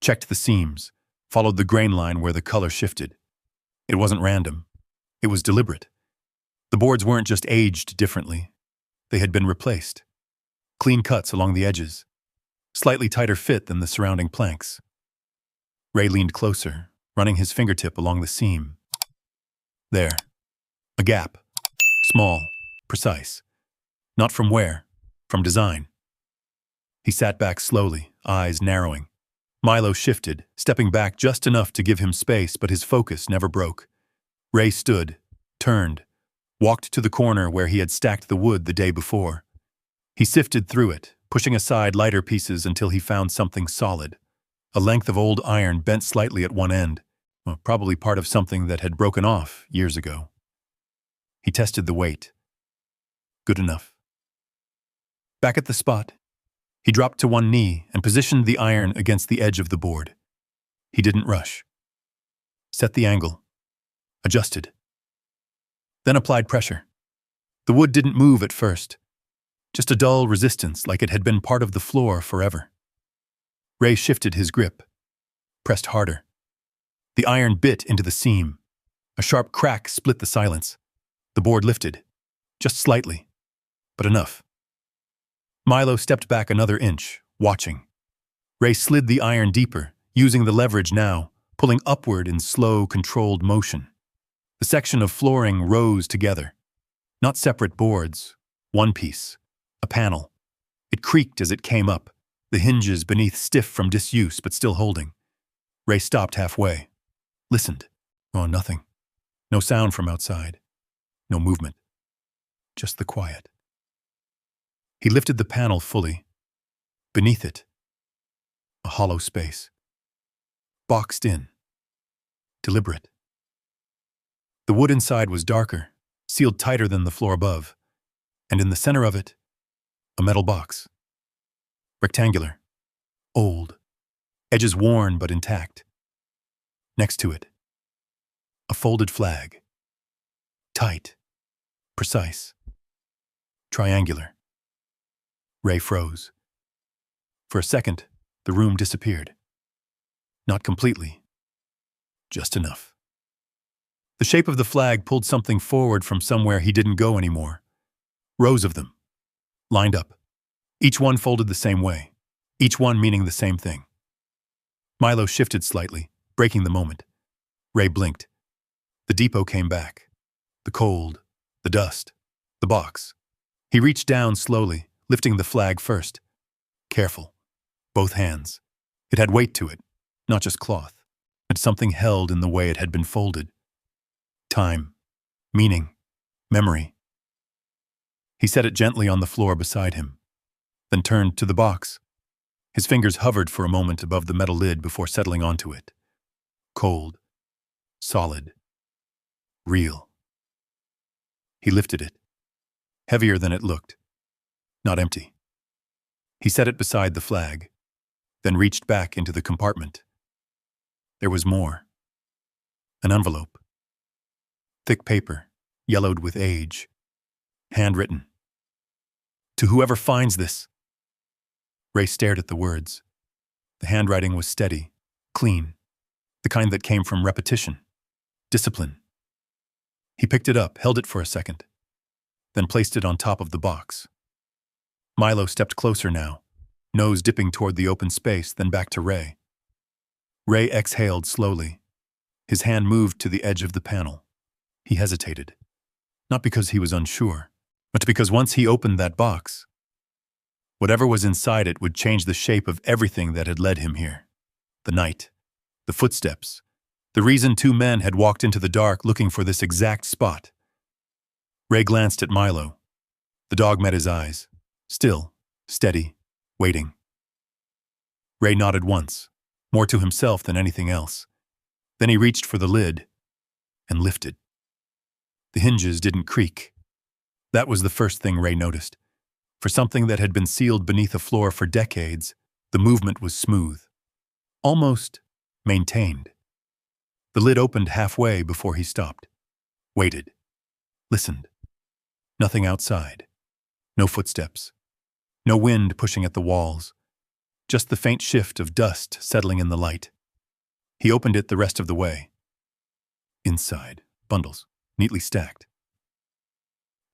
S1: checked the seams, followed the grain line where the color shifted. It wasn't random. It was deliberate. The boards weren't just aged differently. They had been replaced. Clean cuts along the edges, slightly tighter fit than the surrounding planks. Ray leaned closer, running his fingertip along the seam. There. A gap. Small, precise. Not from wear, from design. He sat back slowly, eyes narrowing. Milo shifted, stepping back just enough to give him space, but his focus never broke. Ray stood, turned, walked to the corner where he had stacked the wood the day before. He sifted through it, pushing aside lighter pieces until he found something solid. a length of old iron bent slightly at one end, well, probably part of something that had broken off years ago. He tested the weight. Good enough. Back at the spot, he dropped to one knee and positioned the iron against the edge of the board. He didn't rush. Set the angle. Adjusted. Then applied pressure. The wood didn't move at first. Just a dull resistance like it had been part of the floor forever. Ray shifted his grip. Pressed harder. The iron bit into the seam. A sharp crack split the silence. The board lifted. Just slightly. But enough. Milo stepped back another inch, watching. Ray slid the iron deeper, using the leverage now, pulling upward in slow, controlled motion. The section of flooring rose together. Not separate boards. One piece. A panel. It creaked as it came up, the hinges beneath stiff from disuse but still holding. Ray stopped halfway. Listened. Oh, nothing. No sound from outside. No movement. Just the quiet. He lifted the panel fully. Beneath it, a hollow space. Boxed in. Deliberate. The wood inside was darker, sealed tighter than the floor above, and in the center of it, a metal box. Rectangular. Old. Edges worn but intact. Next to it, a folded flag. Tight. Precise. Triangular. Ray froze. For a second, the room disappeared. Not completely. Just enough. The shape of the flag pulled something forward from somewhere he didn't go anymore. Rows of them. Lined up. Each one folded the same way. Each one meaning the same thing. Milo shifted slightly, breaking the moment. Ray blinked. The depot came back. The cold. The dust. The box. He reached down slowly, lifting the flag first. Careful. Both hands. It had weight to it, not just cloth, but something held in the way it had been folded. Time. Meaning. Memory. He set it gently on the floor beside him, then turned to the box. His fingers hovered for a moment above the metal lid before settling onto it. Cold. Solid. Real. He lifted it. Heavier than it looked. Not empty. He set it beside the flag, then reached back into the compartment. There was more. An envelope. Thick paper, yellowed with age. Handwritten. To whoever finds this. Ray stared at the words. The handwriting was steady, clean, the kind that came from repetition, discipline. He picked it up, held it for a second, then placed it on top of the box. Milo stepped closer now, nose dipping toward the open space, then back to Ray. Ray exhaled slowly. His hand moved to the edge of the panel. He hesitated, not because he was unsure, but because once he opened that box, whatever was inside it would change the shape of everything that had led him here. The night, the footsteps, the reason two men had walked into the dark looking for this exact spot. Ray glanced at Milo. The dog met his eyes, still, steady, waiting. Ray nodded once, more to himself than anything else. Then he reached for the lid and lifted. The hinges didn't creak. That was the first thing Ray noticed. For something that had been sealed beneath a floor for decades, the movement was smooth. Almost maintained. The lid opened halfway before he stopped. Waited. Listened. Nothing outside. No footsteps. No wind pushing at the walls. Just the faint shift of dust settling in the light. He opened it the rest of the way. Inside, bundles, neatly stacked.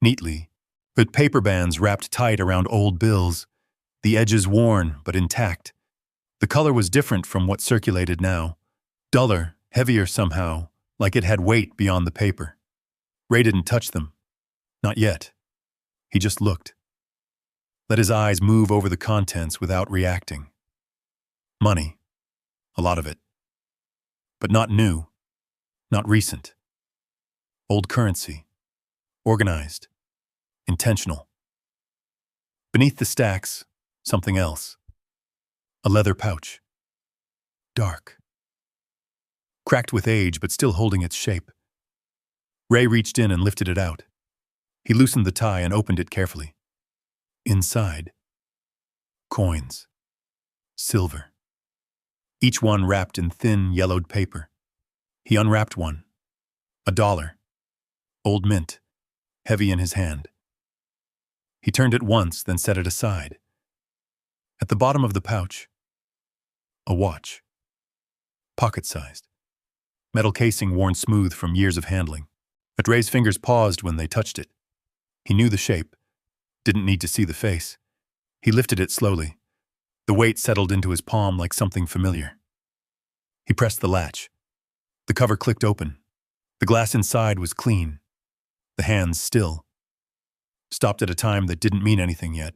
S1: Neatly, with paper bands wrapped tight around old bills, the edges worn but intact. The color was different from what circulated now. Duller, heavier somehow, like it had weight beyond the paper. Ray didn't touch them. Not yet. He just looked. Let his eyes move over the contents without reacting. Money. A lot of it. But not new. Not recent. Old currency. Organized. Intentional. Beneath the stacks, something else. A leather pouch. dark. Cracked with age, but still holding its shape. Ray reached in and lifted it out. He loosened the tie and opened it carefully. Inside, coins. Silver. Each one wrapped in thin, yellowed paper. He unwrapped one. $1. Old mint, heavy in his hand. He turned it once, then set it aside. At the bottom of the pouch, a watch. Pocket-sized. Metal casing worn smooth from years of handling. But Ray's fingers paused when they touched it. He knew the shape. Didn't need to see the face. He lifted it slowly. The weight settled into his palm like something familiar. He pressed the latch. The cover clicked open. The glass inside was clean. The hands still. Stopped at a time that didn't mean anything yet.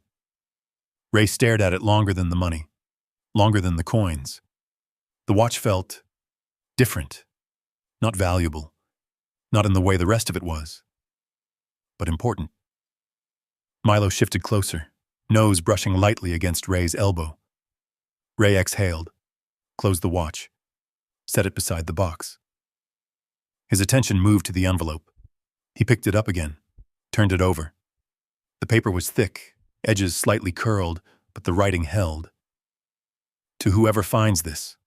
S1: Ray stared at it longer than the money. Longer than the coins. The watch felt different. Not valuable. Not in the way the rest of it was. But important. Milo shifted closer, nose brushing lightly against Ray's elbow. Ray exhaled, closed the watch, set it beside the box. His attention moved to the envelope. He picked it up again, turned it over. The paper was thick, edges slightly curled, but the writing held. To whoever finds this.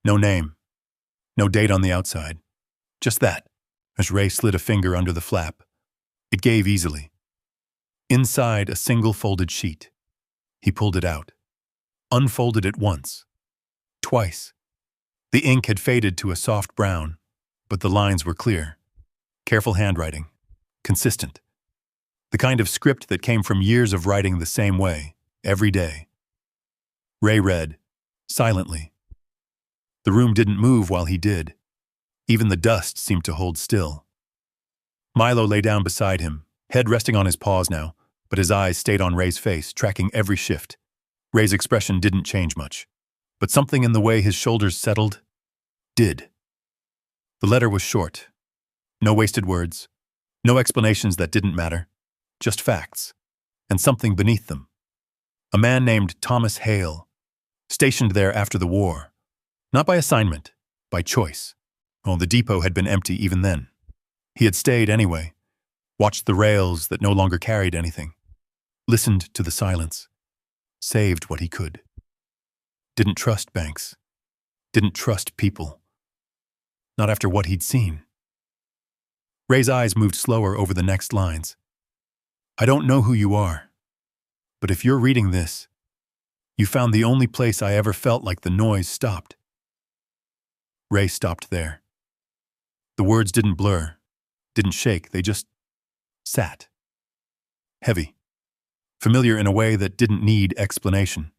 S1: No name, no date on the outside. Just that, as Ray slid a finger under the flap. It gave easily. Inside, a single folded sheet. He pulled it out. Unfolded it once. Twice. The ink had faded to a soft brown, but the lines were clear. Careful handwriting. Consistent. The kind of script that came from years of writing the same way, every day. Ray read, silently. The room didn't move while he did. Even the dust seemed to hold still. Milo lay down beside him, head resting on his paws now, but his eyes stayed on Ray's face, tracking every shift. Ray's expression didn't change much, but something in the way his shoulders settled did. The letter was short. No wasted words. No explanations that didn't matter. Just facts. And something beneath them. A man named Thomas Hale, stationed there after the war. Not by assignment, by choice. Oh, the depot had been empty even then. He had stayed anyway, watched the rails that no longer carried anything, listened to the silence, saved what he could. Didn't trust banks. Didn't trust people. Not after what he'd seen. Ray's eyes moved slower over the next lines. I don't know who you are, but if you're reading this, you found the only place I ever felt like the noise stopped. Ray stopped there. The words didn't blur, didn't shake, they just sat. Heavy. Familiar in a way that didn't need explanation.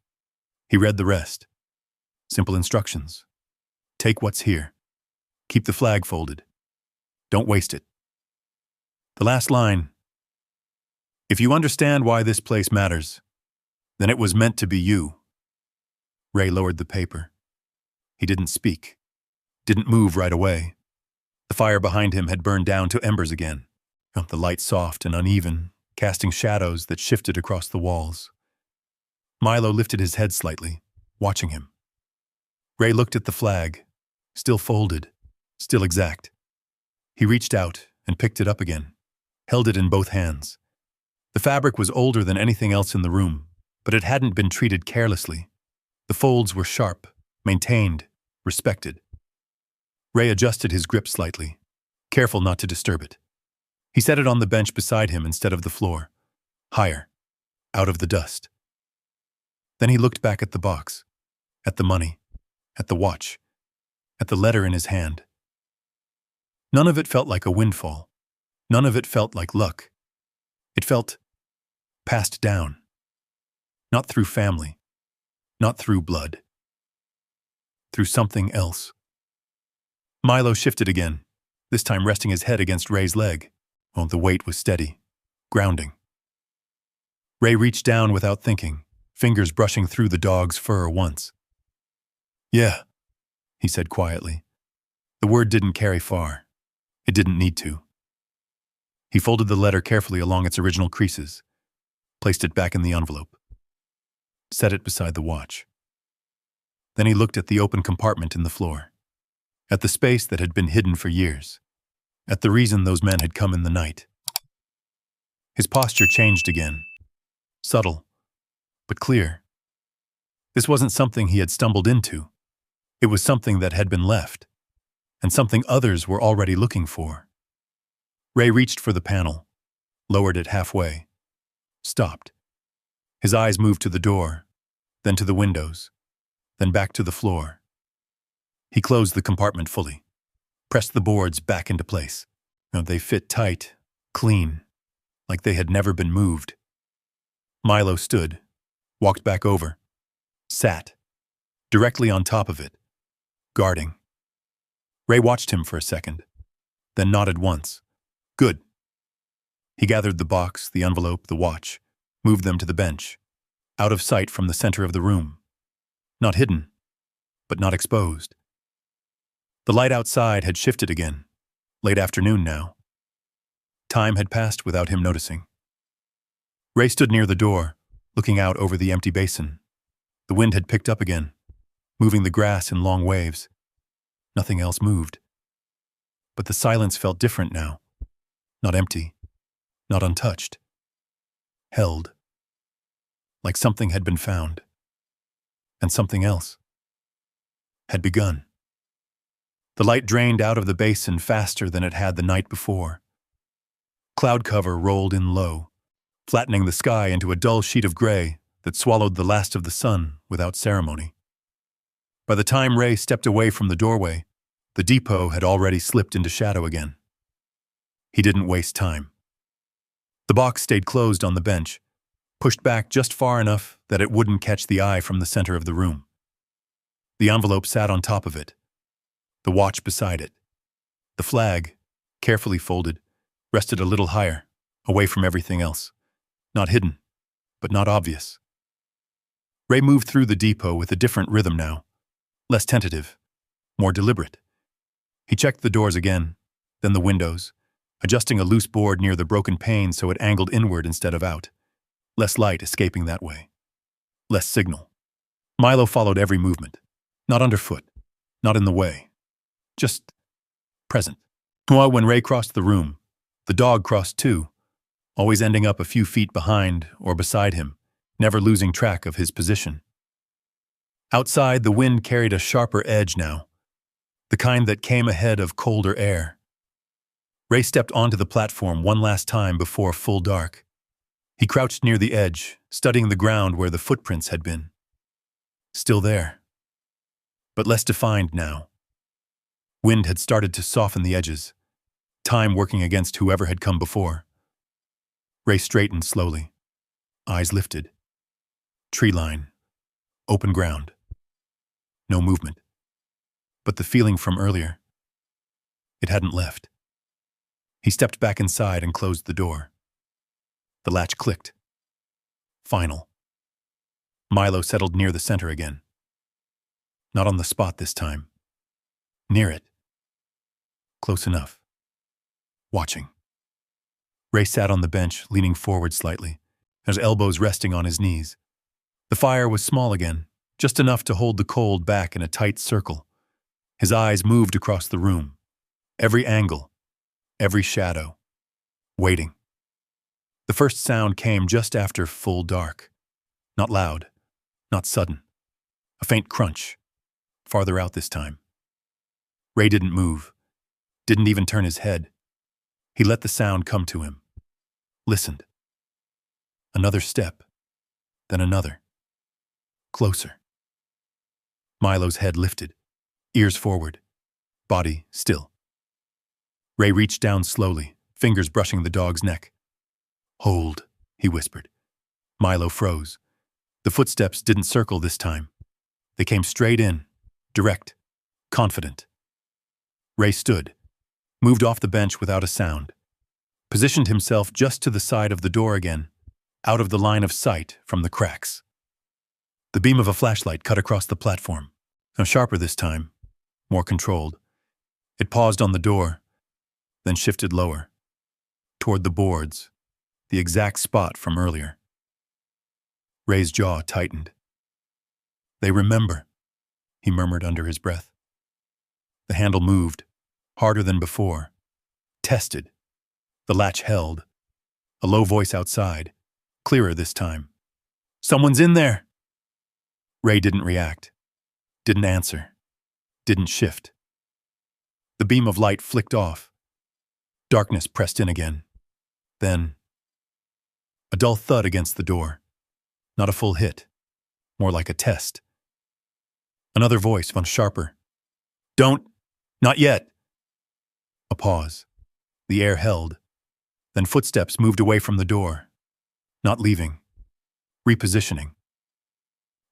S1: He read the rest. Simple instructions. Take what's here. Keep the flag folded. Don't waste it. The last line. If you understand why this place matters, then it was meant to be you. Ray lowered the paper. He didn't speak. Didn't move right away. The fire behind him had burned down to embers again, the light soft and uneven, casting shadows that shifted across the walls. Milo lifted his head slightly, watching him. Ray looked at the flag, still folded, still exact. He reached out and picked it up again, held it in both hands. The fabric was older than anything else in the room, but it hadn't been treated carelessly. The folds were sharp, maintained, respected. Ray adjusted his grip slightly, careful not to disturb it. He set it on the bench beside him instead of the floor, higher, out of the dust. Then he looked back at the box, at the money, at the watch, at the letter in his hand. None of it felt like a windfall. None of it felt like luck. It felt passed down. Not through family, not through blood. Through something else. Milo shifted again, this time resting his head against Ray's leg. Oh, the weight was steady, grounding. Ray reached down without thinking, fingers brushing through the dog's fur once. Yeah, he said quietly. The word didn't carry far. It didn't need to. He folded the letter carefully along its original creases, placed it back in the envelope, set it beside the watch. Then he looked at the open compartment in the floor, at the space that had been hidden for years, at the reason those men had come in the night. His posture changed again, subtle, but clear. This wasn't something he had stumbled into. It was something that had been left, and something others were already looking for. Ray reached for the panel, lowered it halfway, stopped. His eyes moved to the door, then to the windows, then back to the floor. He closed the compartment fully, pressed the boards back into place. They fit tight, clean, like they had never been moved. Milo stood, walked back over, sat, directly on top of it, guarding. Ray watched him for a second, then nodded once. Good. He gathered the box, the envelope, the watch, moved them to the bench, out of sight from the center of the room. Not hidden, but not exposed. The light outside had shifted again, late afternoon now. Time had passed without him noticing. Ray stood near the door, looking out over the empty basin. The wind had picked up again, moving the grass in long waves. Nothing else moved. But the silence felt different now. Not empty, not untouched. Held. Like something had been found. And something else had begun. The light drained out of the basin faster than it had the night before. Cloud cover rolled in low, flattening the sky into a dull sheet of gray that swallowed the last of the sun without ceremony. By the time Ray stepped away from the doorway, the depot had already slipped into shadow again. He didn't waste time. The box stayed closed on the bench, pushed back just far enough that it wouldn't catch the eye from the center of the room. The envelope sat on top of it, the watch beside it. The flag, carefully folded, rested a little higher, away from everything else. Not hidden, but not obvious. Ray moved through the depot with a different rhythm now, less tentative, more deliberate. He checked the doors again, then the windows, adjusting a loose board near the broken pane so it angled inward instead of out. Less light escaping that way. Less signal. Milo followed every movement. Not underfoot. Not in the way. Just present. While when Ray crossed the room, the dog crossed too, always ending up a few feet behind or beside him, never losing track of his position. Outside, the wind carried a sharper edge now, the kind that came ahead of colder air. Ray stepped onto the platform one last time before full dark. He crouched near the edge, studying the ground where the footprints had been. Still there, but less defined now. Wind had started to soften the edges, time working against whoever had come before. Ray straightened slowly, eyes lifted. Tree line, open ground. No movement. But the feeling from earlier, it hadn't left. He stepped back inside and closed the door. The latch clicked. Final. Milo settled near the center again. Not on the spot this time. Near it. Close enough. Watching. Ray sat on the bench, leaning forward slightly, his elbows resting on his knees. The fire was small again, just enough to hold the cold back in a tight circle. His eyes moved across the room. Every angle, every shadow. Waiting. The first sound came just after full dark. Not loud, not sudden. A faint crunch, farther out this time. Ray didn't move, didn't even turn his head. He let the sound come to him. Listened. Another step, then another. Closer. Milo's head lifted, ears forward, body still. Ray reached down slowly, fingers brushing the dog's neck. Hold, he whispered. Milo froze. The footsteps didn't circle this time. They came straight in, direct, confident. Ray stood, moved off the bench without a sound, positioned himself just to the side of the door again, out of the line of sight from the cracks. The beam of a flashlight cut across the platform, sharper this time, more controlled. It paused on the door, then shifted lower, toward the boards, the exact spot from earlier. Ray's jaw tightened. They remember. he murmured under his breath. The handle moved, harder than before. Tested. The latch held. A low voice outside, clearer this time. "Someone's in there!" Ray didn't react, didn't answer, didn't shift. The beam of light flicked off. Darkness pressed in again. Then, a dull thud against the door. Not a full hit, more like a test. Another voice, von sharper. "Don't, not yet." A pause. The air held. Then footsteps moved away from the door. Not leaving. Repositioning.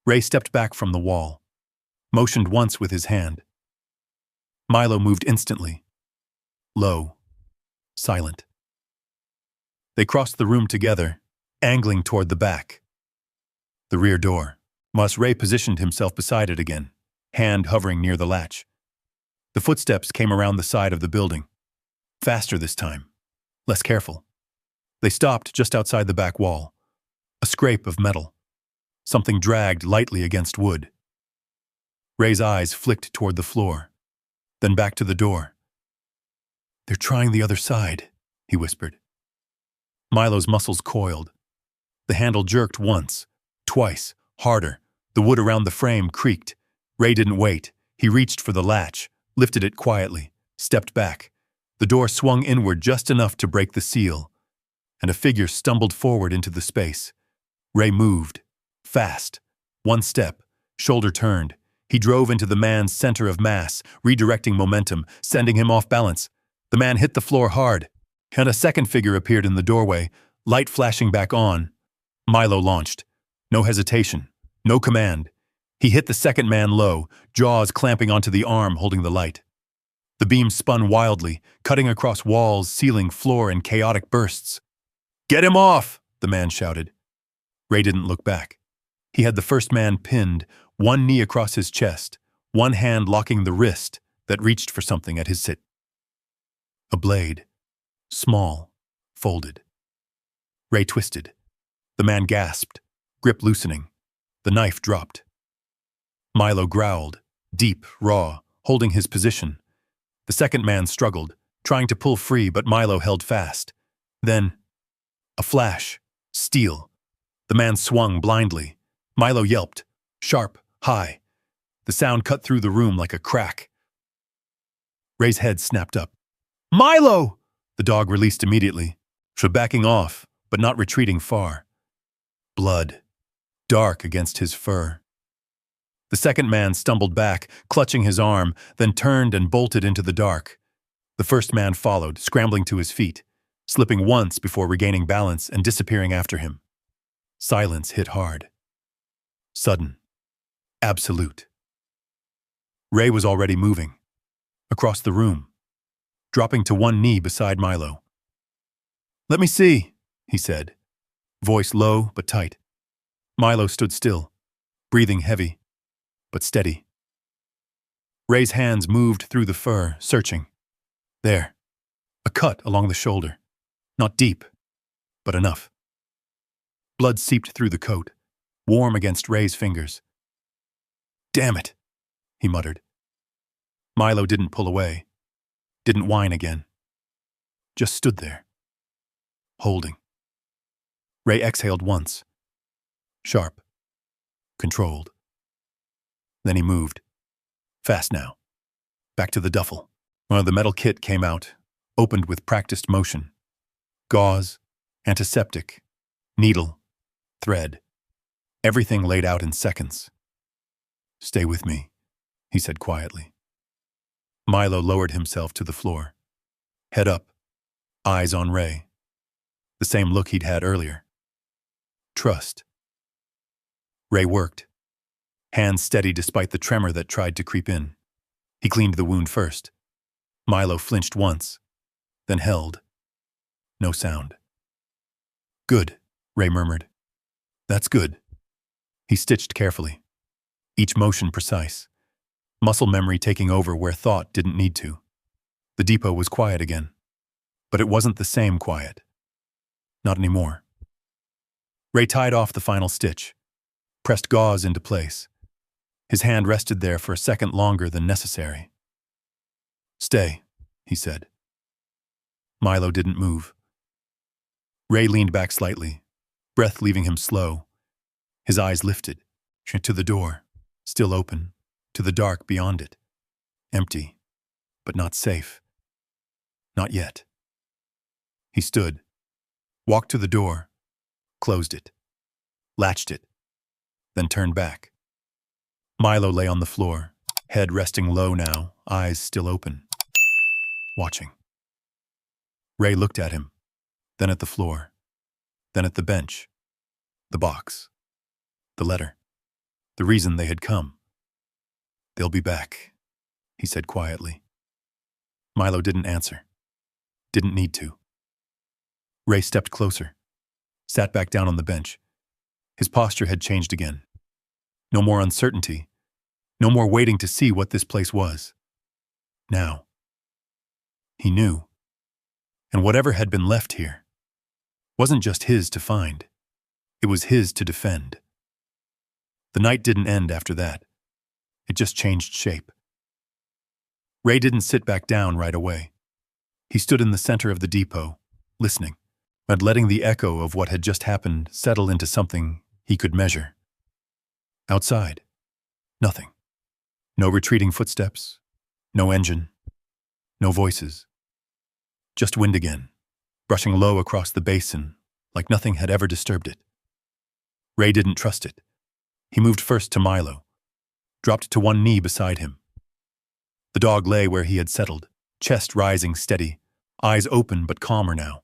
S1: Ray stepped back from the wall. Motioned once with his hand. Milo moved instantly. Low. Silent. They crossed the room together, angling toward the back. The rear door. Ray positioned himself beside it again, hand hovering near the latch. The footsteps came around the side of the building. Faster this time. Less careful. They stopped just outside the back wall. A scrape of metal. Something dragged lightly against wood. Ray's eyes flicked toward the floor, then back to the door. "They're trying the other side," he whispered. Milo's muscles coiled. The handle jerked once, twice, harder. The wood around the frame creaked. Ray didn't wait. He reached for the latch, lifted it quietly, stepped back. The door swung inward just enough to break the seal, and a figure stumbled forward into the space. Ray moved. Fast. One step. Shoulder turned. He drove into the man's center of mass, redirecting momentum, sending him off balance. The man hit the floor hard, and a second figure appeared in the doorway, light flashing back on. Milo launched. No hesitation. No command. He hit the second man low, jaws clamping onto the arm holding the light. The beam spun wildly, cutting across walls, ceiling, floor in chaotic bursts. "Get him off!" the man shouted. Ray didn't look back. He had the first man pinned, one knee across his chest, one hand locking the wrist that reached for something at his sit. A blade. Small. Folded. Ray twisted. The man gasped, grip loosening. The knife dropped. Milo growled, deep, raw, holding his position. The second man struggled, trying to pull free, but Milo held fast. Then, a flash. Steel. The man swung blindly. Milo yelped, sharp, high. The sound cut through the room like a crack. Ray's head snapped up. "Milo!" The dog released immediately, backing off, but not retreating far. Blood. Dark against his fur. The second man stumbled back, clutching his arm, then turned and bolted into the dark. The first man followed, scrambling to his feet, slipping once before regaining balance and disappearing after him. Silence hit hard. Sudden. Absolute. Ray was already moving. Across the room. Dropping to one knee beside Milo. "Let me see," he said, voice low but tight. Milo stood still, breathing heavy, but steady. Ray's hands moved through the fur, searching. There. A cut along the shoulder. Not deep, but enough. Blood seeped through the coat, warm against Ray's fingers. "Damn it," he muttered. Milo didn't pull away, didn't whine again. Just stood there, holding. Ray exhaled once. Sharp. Controlled. Then he moved. Fast now. Back to the duffel. The metal kit came out, opened with practiced motion. Gauze, antiseptic, needle, thread. Everything laid out in seconds. "Stay with me," he said quietly. Milo lowered himself to the floor. Head up, eyes on Ray. The same look he'd had earlier. Trust. Ray worked. Hands steady despite the tremor that tried to creep in. He cleaned the wound first. Milo flinched once, then held. No sound. "Good," Ray murmured. "That's good." He stitched carefully. Each motion precise. Muscle memory taking over where thought didn't need to. The depot was quiet again. But it wasn't the same quiet. Not anymore. Ray tied off the final stitch, pressed gauze into place. His hand rested there for a second longer than necessary. "Stay," he said. Milo didn't move. Ray leaned back slightly, breath leaving him slow. His eyes lifted, to the door, still open, to the dark beyond it. Empty, but not safe. Not yet. He stood, walked to the door, closed it, latched it, then turned back. Milo lay on the floor, head resting low now, eyes still open, watching. Ray looked at him, then at the floor, then at the bench, the box, the letter, the reason they had come. "They'll be back," he said quietly. Milo didn't answer. Didn't need to. Ray stepped closer, sat back down on the bench. His posture had changed again. No more uncertainty, no more waiting to see what this place was. Now, he knew. And whatever had been left here wasn't just his to find. It was his to defend. The night didn't end after that. It just changed shape. Ray didn't sit back down right away. He stood in the center of the depot, listening, but letting the echo of what had just happened settle into something he could measure. Outside, nothing. No retreating footsteps, no engine, no voices. Just wind again, brushing low across the basin like nothing had ever disturbed it. Ray didn't trust it. He moved first to Milo, dropped to one knee beside him. The dog lay where he had settled, chest rising steady, eyes open but calmer now.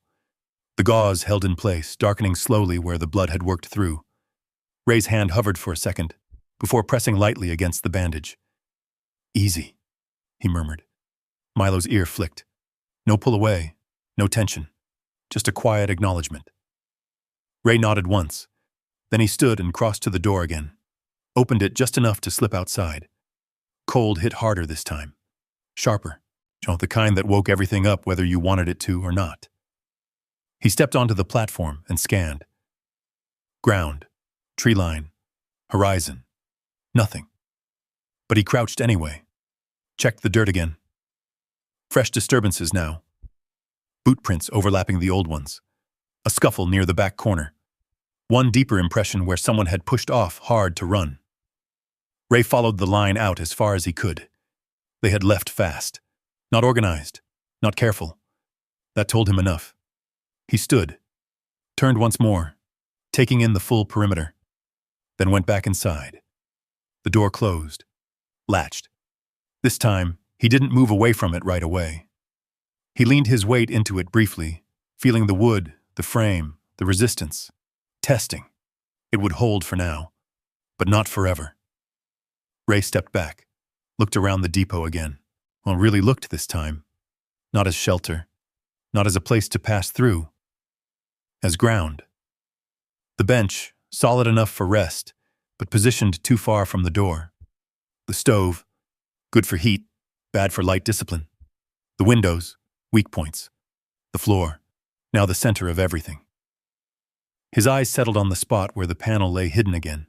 S1: The gauze held in place, darkening slowly where the blood had worked through. Ray's hand hovered for a second, before pressing lightly against the bandage. "Easy," he murmured. Milo's ear flicked. No pull away, no tension, just a quiet acknowledgement. Ray nodded once. Then he stood and crossed to the door again, opened it just enough to slip outside. Cold hit harder this time, sharper, the kind that woke everything up whether you wanted it to or not. He stepped onto the platform and scanned. Ground, tree line, horizon, nothing. But he crouched anyway, checked the dirt again. Fresh disturbances now. Boot prints overlapping the old ones. A scuffle near the back corner. One deeper impression where someone had pushed off hard to run. Ray followed the line out as far as he could. They had left fast. Not organized, not careful. That told him enough. He stood, turned once more, taking in the full perimeter, then went back inside. The door closed, latched. This time, he didn't move away from it right away. He leaned his weight into it briefly, feeling the wood, the frame, the resistance. Testing. It would hold for now, but not forever. Ray stepped back, looked around the depot again. Well, really looked this time. Not as shelter, not as a place to pass through. As ground. The bench, solid enough for rest, but positioned too far from the door. The stove, good for heat, bad for light discipline. The windows, weak points. The floor, now the center of everything. His eyes settled on the spot where the panel lay hidden again,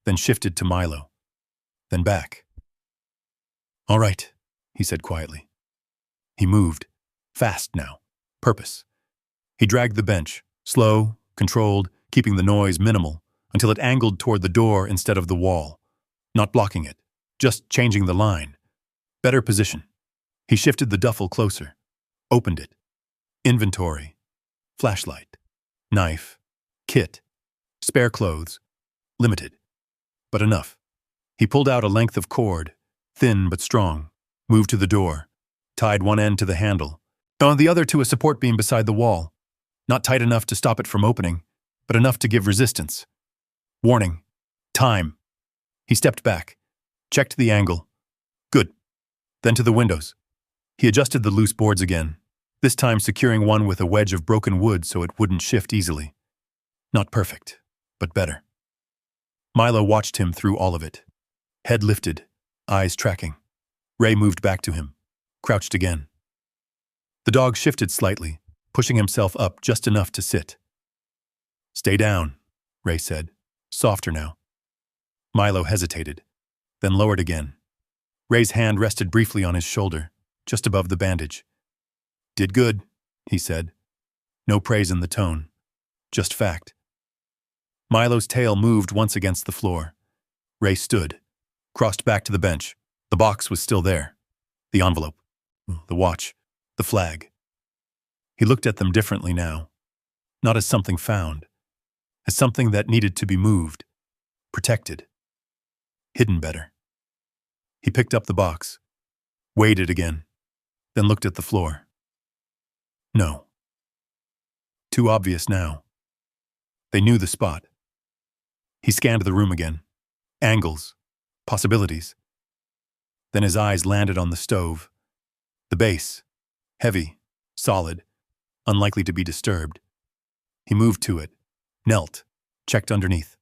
S1: then shifted to Milo, then back. "All right," he said quietly. He moved, fast now, purpose. He dragged the bench, slow, controlled, keeping the noise minimal, until it angled toward the door instead of the wall. Not blocking it, just changing the line. Better position. He shifted the duffel closer, opened it. Inventory, flashlight, knife, kit, spare clothes, limited, but enough. He pulled out a length of cord, thin but strong, moved to the door, tied one end to the handle, and the other to a support beam beside the wall. Not tight enough to stop it from opening, but enough to give resistance. Warning. Time. He stepped back, checked the angle. Good. Then to the windows. He adjusted the loose boards again, this time securing one with a wedge of broken wood so it wouldn't shift easily. Not perfect, but better. Milo watched him through all of it. Head lifted, eyes tracking. Ray moved back to him, crouched again. The dog shifted slightly, pushing himself up just enough to sit. "Stay down," Ray said, softer now. Milo hesitated, then lowered again. Ray's hand rested briefly on his shoulder, just above the bandage. "Did good," he said. No praise in the tone, just fact. Milo's tail moved once against the floor. Ray stood, crossed back to the bench. The box was still there. The envelope, the watch, the flag. He looked at them differently now, not as something found, as something that needed to be moved, protected, hidden better. He picked up the box, weighed it again, then looked at the floor. No. Too obvious now. They knew the spot. He scanned the room again. Angles, possibilities. Then his eyes landed on the stove. The base, heavy, solid, unlikely to be disturbed. He moved to it, knelt, checked underneath.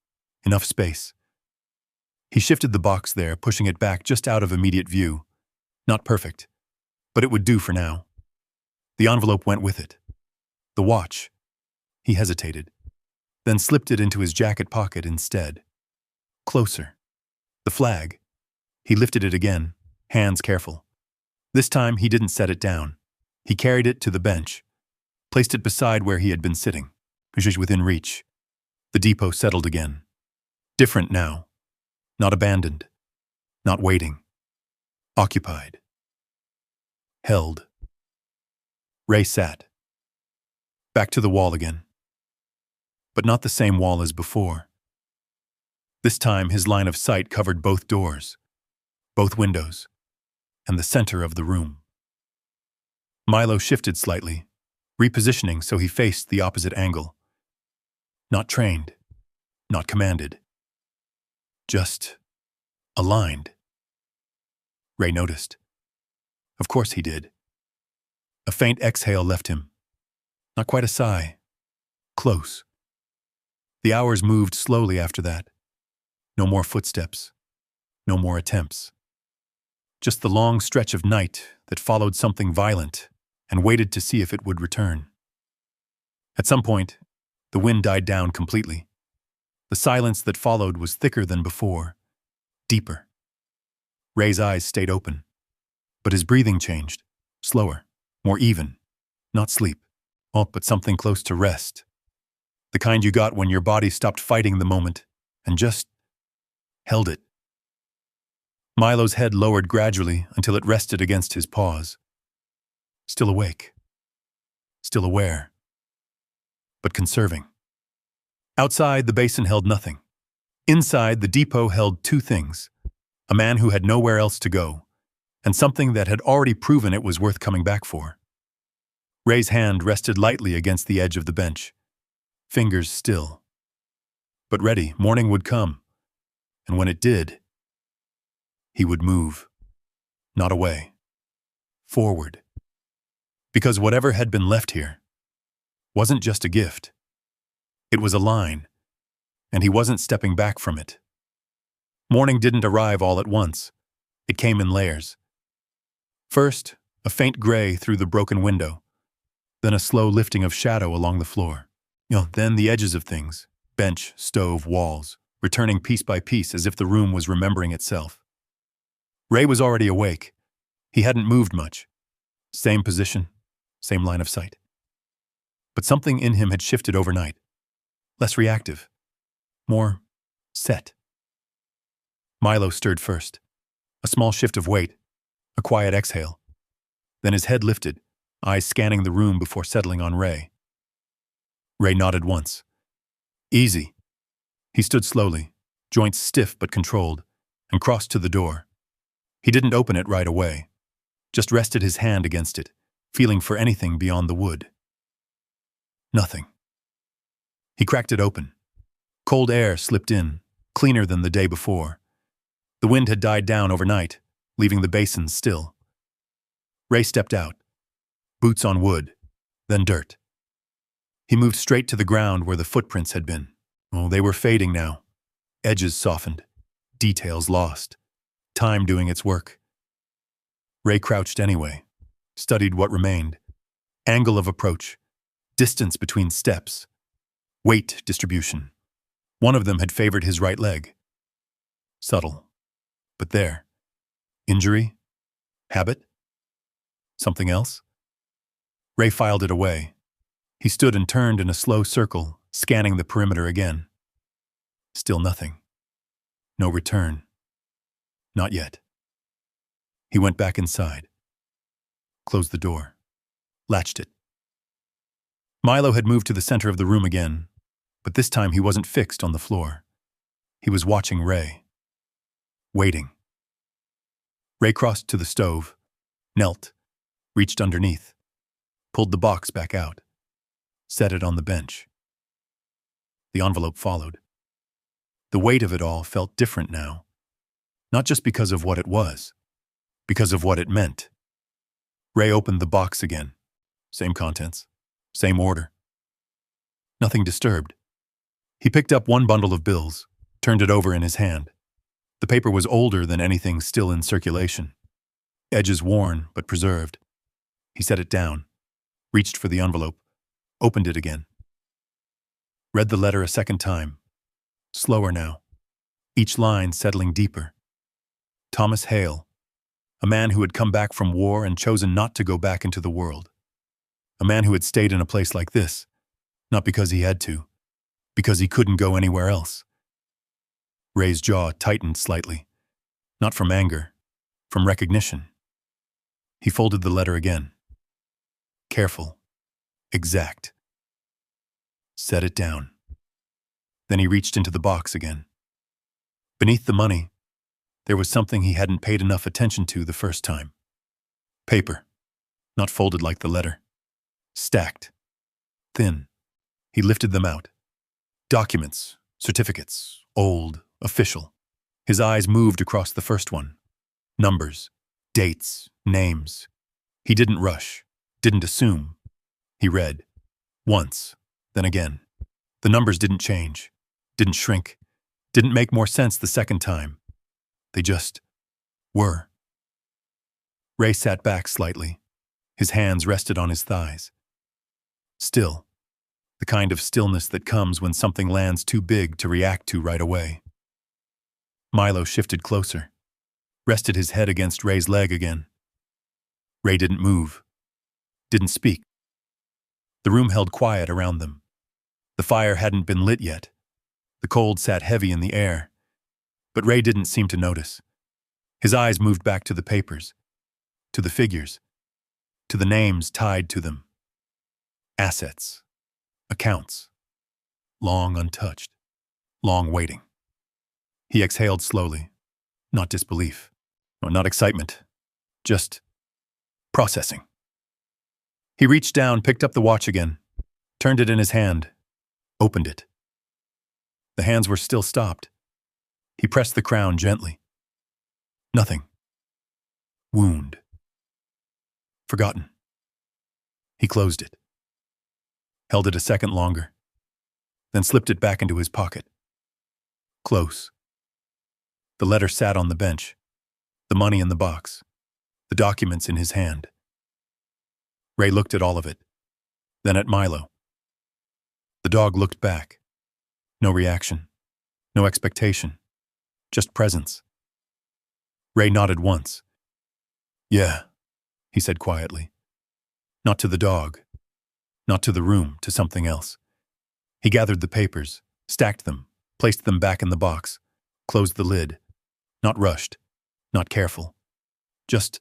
S1: Enough space. He shifted the box there, pushing it back just out of immediate view. Not perfect, but it would do for now. The envelope went with it. The watch. He hesitated, then slipped it into his jacket pocket instead. Closer. The flag. He lifted it again, hands careful. This time he didn't set it down. He carried it to the bench, placed it beside where he had been sitting, just within reach. The depot settled again. Different now. Not abandoned. Not waiting. Occupied. Held. Ray sat. Back to the wall again. But not the same wall as before. This time his line of sight covered both doors, both windows, and the center of the room. Milo shifted slightly, repositioning so he faced the opposite angle. Not trained, not commanded. Just aligned. Ray noticed. Of course he did. A faint exhale left him. Not quite a sigh. Close. The hours moved slowly after that. No more footsteps. No more attempts. Just the long stretch of night that followed something violent and waited to see if it would return. At some point, the wind died down completely. The silence that followed was thicker than before, deeper. Ray's eyes stayed open, but his breathing changed, slower, more even, not sleep, but something close to rest. The kind you got when your body stopped fighting the moment and just held it. Milo's head lowered gradually until it rested against his paws. Still awake. Still aware. But conserving. Outside, the basin held nothing. Inside, the depot held two things: a man who had nowhere else to go, and something that had already proven it was worth coming back for. Ray's hand rested lightly against the edge of the bench, fingers still. But ready, morning would come, and when it did, he would move. Not away. Forward. Because whatever had been left here wasn't just a gift. It was a line, and he wasn't stepping back from it. Morning didn't arrive all at once. It came in layers. First, a faint gray through the broken window, then a slow lifting of shadow along the floor. Then the edges of things, bench, stove, walls, returning piece by piece as if the room was remembering itself. Ray was already awake. He hadn't moved much. Same position, same line of sight. But something in him had shifted overnight. Less reactive. More set. Milo stirred first. A small shift of weight. A quiet exhale. Then his head lifted, eyes scanning the room before settling on Ray. Ray nodded once. Easy. He stood slowly, joints stiff but controlled, and crossed to the door. He didn't open it right away, just rested his hand against it, feeling for anything beyond the wood. Nothing. He cracked it open. Cold air slipped in, cleaner than the day before. The wind had died down overnight, leaving the basin still. Ray stepped out. Boots on wood, then dirt. He moved straight to the ground where the footprints had been. They were fading now. Edges softened, details lost, time doing its work. Ray crouched anyway, studied what remained. Angle of approach, distance between steps, weight distribution. One of them had favored his right leg. Subtle, But there. Injury? Habit? Something else? Ray filed it away. He stood and turned in a slow circle, scanning the perimeter again. Still nothing. No return. Not yet. He went back inside. Closed the door. Latched it. Milo had moved to the center of the room again, but this time he wasn't fixed on the floor. He was watching Ray. Waiting. Ray crossed to the stove, knelt, reached underneath, pulled the box back out, set it on the bench. The envelope followed. The weight of it all felt different now, not just because of what it was, because of what it meant. Ray opened the box again. Same contents, same order. Nothing disturbed. He picked up one bundle of bills, turned it over in his hand. The paper was older than anything still in circulation. Edges worn, but preserved. He set it down, reached for the envelope, opened it again. Read the letter a second time, slower now, each line settling deeper. Thomas Hale, a man who had come back from war and chosen not to go back into the world. A man who had stayed in a place like this, not because he had to, because he couldn't go anywhere else. Ray's jaw tightened slightly, not from anger, from recognition. He folded the letter again. Careful, exact. Set it down. Then he reached into the box again. Beneath the money, there was something he hadn't paid enough attention to the first time. Paper, not folded like the letter. Stacked. Thin. He lifted them out. Documents, certificates, old, official. His eyes moved across the first one. Numbers, dates, names. He didn't rush, didn't assume. He read. Once, then again. The numbers didn't change, didn't shrink, didn't make more sense the second time. They just were. Ray sat back slightly. His hands rested on his thighs. Still. The kind of stillness that comes when something lands too big to react to right away. Milo shifted closer, rested his head against Ray's leg again. Ray didn't move, didn't speak. The room held quiet around them. The fire hadn't been lit yet. The cold sat heavy in the air. But Ray didn't seem to notice. His eyes moved back to the papers, to the figures, to the names tied to them. Assets, accounts, long untouched, long waiting. He exhaled slowly, not disbelief, not excitement, just processing. He reached down, picked up the watch again, turned it in his hand, opened it. The hands were still stopped. He pressed the crown gently. Nothing. Wound. Forgotten. He closed it. Held it a second longer. Then slipped it back into his pocket. Close. The letter sat on the bench. The money in the box. The documents in his hand. Ray looked at all of it. Then at Milo. The dog looked back. No reaction. No expectation. Just presence. Ray nodded once. Yeah, he said quietly. Not to the dog. Not to the room, to something else. He gathered the papers, stacked them, placed them back in the box, closed the lid. Not rushed, not careful. Just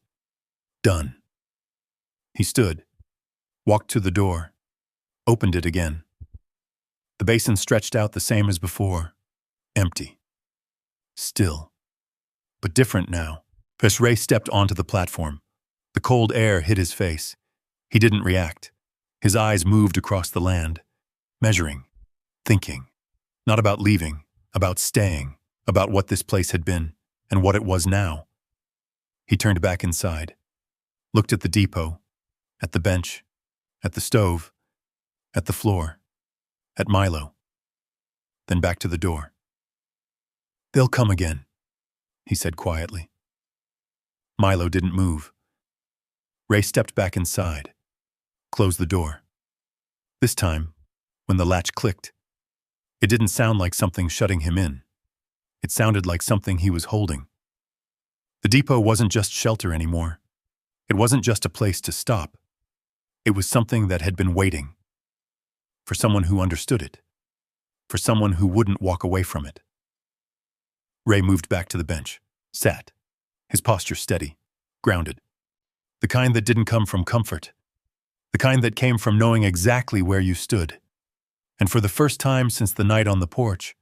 S1: done. He stood, walked to the door, opened it again. The basin stretched out the same as before, empty. Still, but different now. As Ray stepped onto the platform, the cold air hit his face. He didn't react. His eyes moved across the land, measuring, thinking. Not about leaving, about staying, about what this place had been and what it was now. He turned back inside, looked at the depot, at the bench, at the stove, at the floor, at Milo, then back to the door. They'll come again, he said quietly. Milo didn't move. Ray stepped back inside, closed the door. This time, when the latch clicked, it didn't sound like something shutting him in. It sounded like something he was holding. The depot wasn't just shelter anymore. It wasn't just a place to stop. It was something that had been waiting. For someone who understood it. For someone who wouldn't walk away from it. Ray moved back to the bench, sat, his posture steady, grounded. The kind that didn't come from comfort. The kind that came from knowing exactly where you stood. And for the first time since the night on the porch,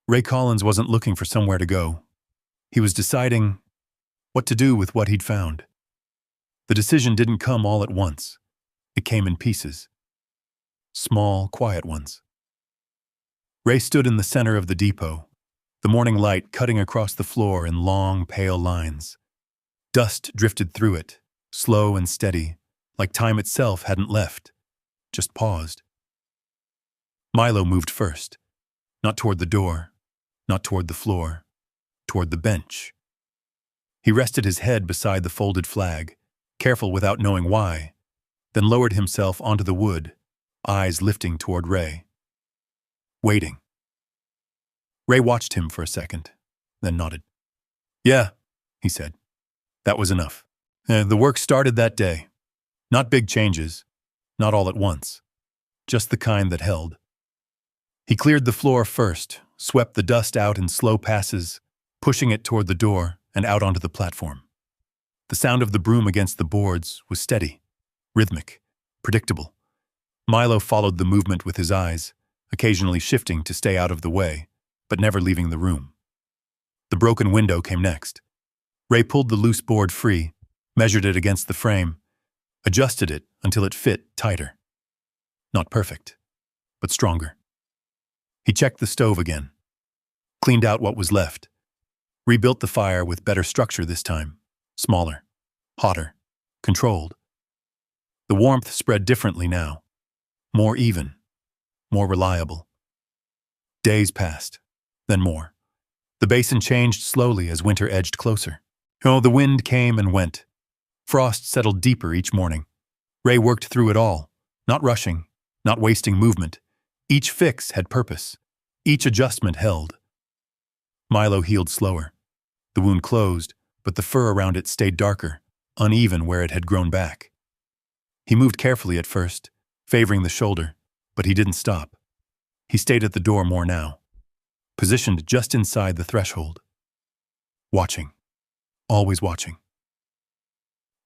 S1: Ray Collins wasn't looking for somewhere to go. He was deciding what to do with what he'd found. The decision didn't come all at once. It came in pieces. Small, quiet ones. Ray stood in the center of the depot, the morning light cutting across the floor in long, pale lines. Dust drifted through it, slow and steady, like time itself hadn't left, just paused. Milo moved first, not toward the door, not toward the floor, toward the bench. He rested his head beside the folded flag, careful without knowing why, then lowered himself onto the wood, eyes lifting toward Ray. Waiting. Ray watched him for a second, then nodded. "Yeah," he said. "That was enough. The work started that day. Not big changes, not all at once, just the kind that held." He cleared the floor first, swept the dust out in slow passes, pushing it toward the door and out onto the platform. The sound of the broom against the boards was steady, rhythmic, predictable. Milo followed the movement with his eyes, occasionally shifting to stay out of the way, but never leaving the room. The broken window came next. Ray pulled the loose board free, measured it against the frame, adjusted it until it fit tighter. Not perfect, but stronger. He checked the stove again, cleaned out what was left, rebuilt the fire with better structure this time, smaller, hotter, controlled. The warmth spread differently now, more even, more reliable. Days passed, then more. The basin changed slowly as winter edged closer. The wind came and went. Frost settled deeper each morning. Ray worked through it all, not rushing, not wasting movement. Each fix had purpose. Each adjustment held. Milo healed slower. The wound closed, but the fur around it stayed darker, uneven where it had grown back. He moved carefully at first, favoring the shoulder, but he didn't stop. He stayed at the door more now, positioned just inside the threshold. Watching. Always watching.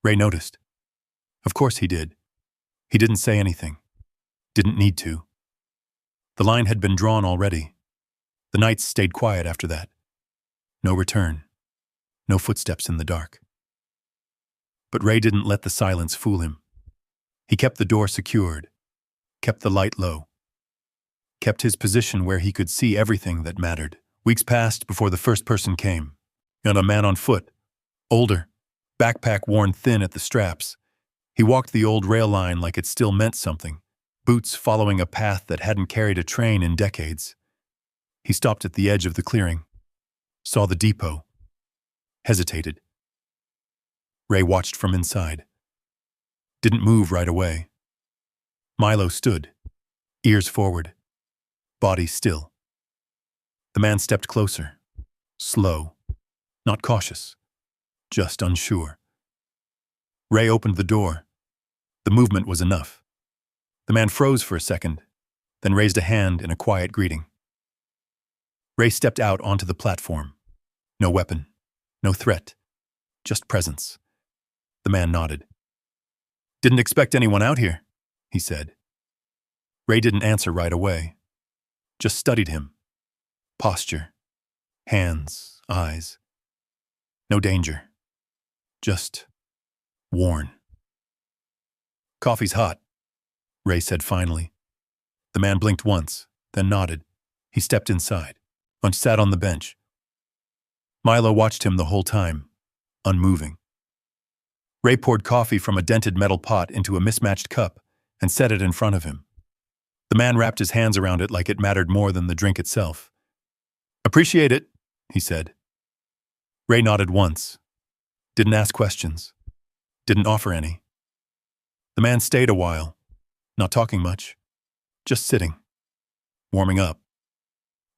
S1: Ray noticed. Of course he did. He didn't say anything. Didn't need to. The line had been drawn already. The nights stayed quiet after that. No return. No footsteps in the dark. But Ray didn't let the silence fool him. He kept the door secured, kept the light low, kept his position where he could see everything that mattered. Weeks passed before the first person came, and a man on foot, older, backpack worn thin at the straps. He walked the old rail line like it still meant something, boots following a path that hadn't carried a train in decades. He stopped at the edge of the clearing, saw the depot, hesitated. Ray watched from inside. Didn't move right away. Milo stood, ears forward, body still. The man stepped closer, slow, not cautious, just unsure. Ray opened the door. The movement was enough. The man froze for a second, then raised a hand in a quiet greeting. Ray stepped out onto the platform. No weapon, no threat, just presence. The man nodded. "Didn't expect anyone out here," he said. Ray didn't answer right away, just studied him. Posture, hands, eyes. No danger, just worn. "Coffee's hot," Ray said finally. The man blinked once, then nodded. He stepped inside, sat on the bench. Milo watched him the whole time, unmoving. Ray poured coffee from a dented metal pot into a mismatched cup and set it in front of him. The man wrapped his hands around it like it mattered more than the drink itself. "Appreciate it," he said. Ray nodded once. Didn't ask questions. Didn't offer any. The man stayed a while, not talking much, just sitting, warming up.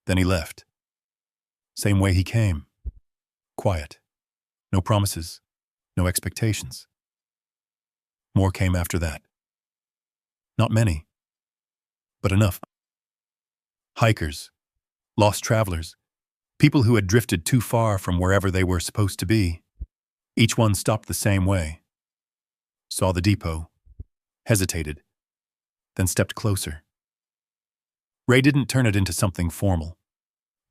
S1: Then he left. Same way he came. Quiet. No promises, no expectations. More came after that. Not many, but enough. Hikers, lost travelers, people who had drifted too far from wherever they were supposed to be. Each one stopped the same way. Saw the depot, hesitated, then stepped closer. Ray didn't turn it into something formal.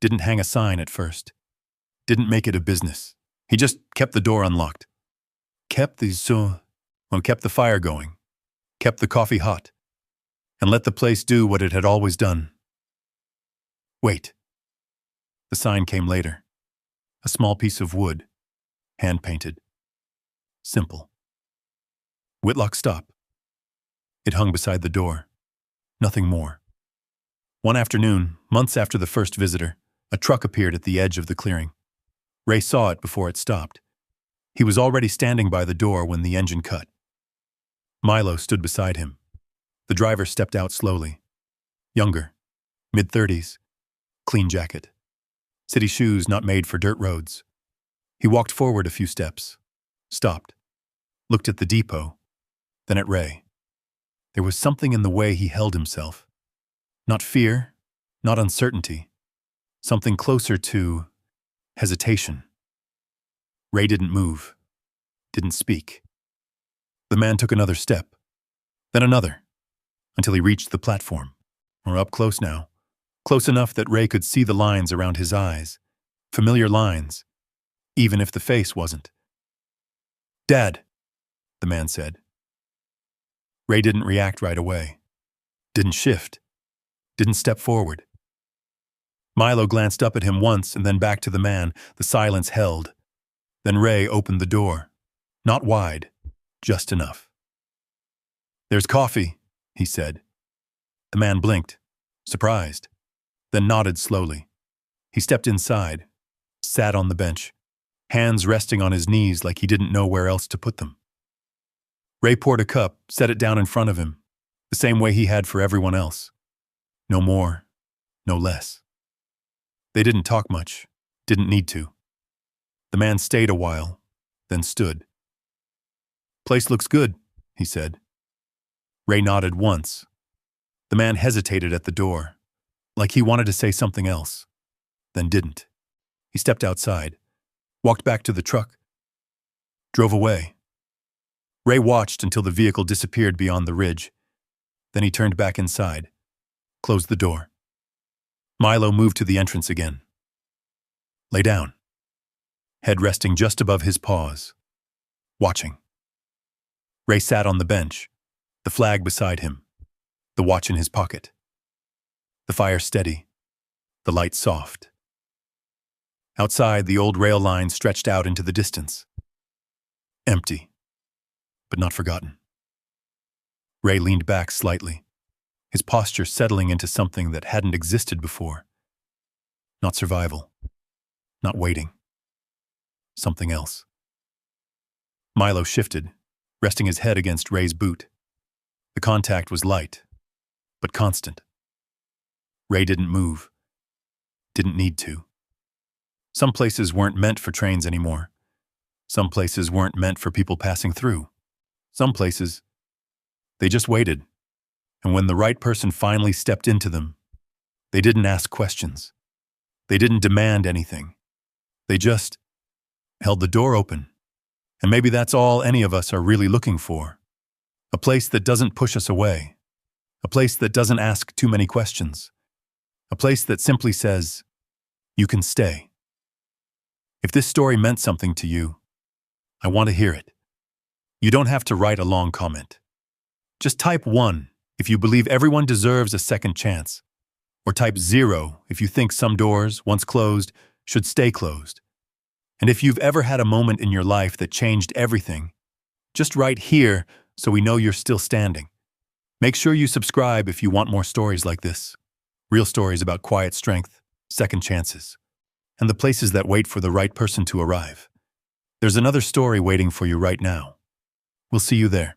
S1: Didn't hang a sign at first. Didn't make it a business. He just kept the door unlocked. Kept the fire going. Kept the coffee hot. And let the place do what it had always done. Wait. The sign came later. A small piece of wood, hand-painted. Simple. Whitlock stop. It hung beside the door. Nothing more. One afternoon, months after the first visitor, a truck appeared at the edge of the clearing. Ray saw it before it stopped. He was already standing by the door when the engine cut. Milo stood beside him. The driver stepped out slowly. Younger, mid-30s, clean jacket. City shoes not made for dirt roads. He walked forward a few steps, stopped, looked at the depot, then at Ray. There was something in the way he held himself. Not fear, not uncertainty. Something closer to hesitation. Ray didn't move, didn't speak. The man took another step, then another, until he reached the platform. Or up close now, close enough that Ray could see the lines around his eyes, familiar lines, even if the face wasn't. "Dad," the man said. Ray didn't react right away, didn't shift, didn't step forward. Milo glanced up at him once and then back to the man. The silence held. Then Ray opened the door. Not wide, just enough. "There's coffee," he said. The man blinked, surprised, then nodded slowly. He stepped inside, sat on the bench, hands resting on his knees like he didn't know where else to put them. Ray poured a cup, set it down in front of him, the same way he had for everyone else. No more, no less. They didn't talk much, didn't need to. The man stayed a while, then stood. "Place looks good," he said. Ray nodded once. The man hesitated at the door, like he wanted to say something else, then didn't. He stepped outside, walked back to the truck, drove away. Ray watched until the vehicle disappeared beyond the ridge. Then he turned back inside, closed the door. Milo moved to the entrance again. Lay down, head resting just above his paws, watching. Ray sat on the bench, the flag beside him, the watch in his pocket. The fire steady, the light soft. Outside, the old rail line stretched out into the distance. Empty, but not forgotten. Ray leaned back slightly, his posture settling into something that hadn't existed before. Not survival, not waiting. Something else. Milo shifted, resting his head against Ray's boot. The contact was light, but constant. Ray didn't move. Didn't need to. Some places weren't meant for trains anymore. Some places weren't meant for people passing through. Some places, they just waited. And when the right person finally stepped into them, they didn't ask questions. They didn't demand anything. They just held the door open. And maybe that's all any of us are really looking for. A place that doesn't push us away. A place that doesn't ask too many questions. A place that simply says, "You can stay." If this story meant something to you, I want to hear it. You don't have to write a long comment. Just type 1 if you believe everyone deserves a second chance, or type 0 if you think some doors, once closed, should stay closed. And if you've ever had a moment in your life that changed everything, just write here so we know you're still standing. Make sure you subscribe if you want more stories like this. Real stories about quiet strength, second chances, and the places that wait for the right person to arrive. There's another story waiting for you right now. We'll see you there.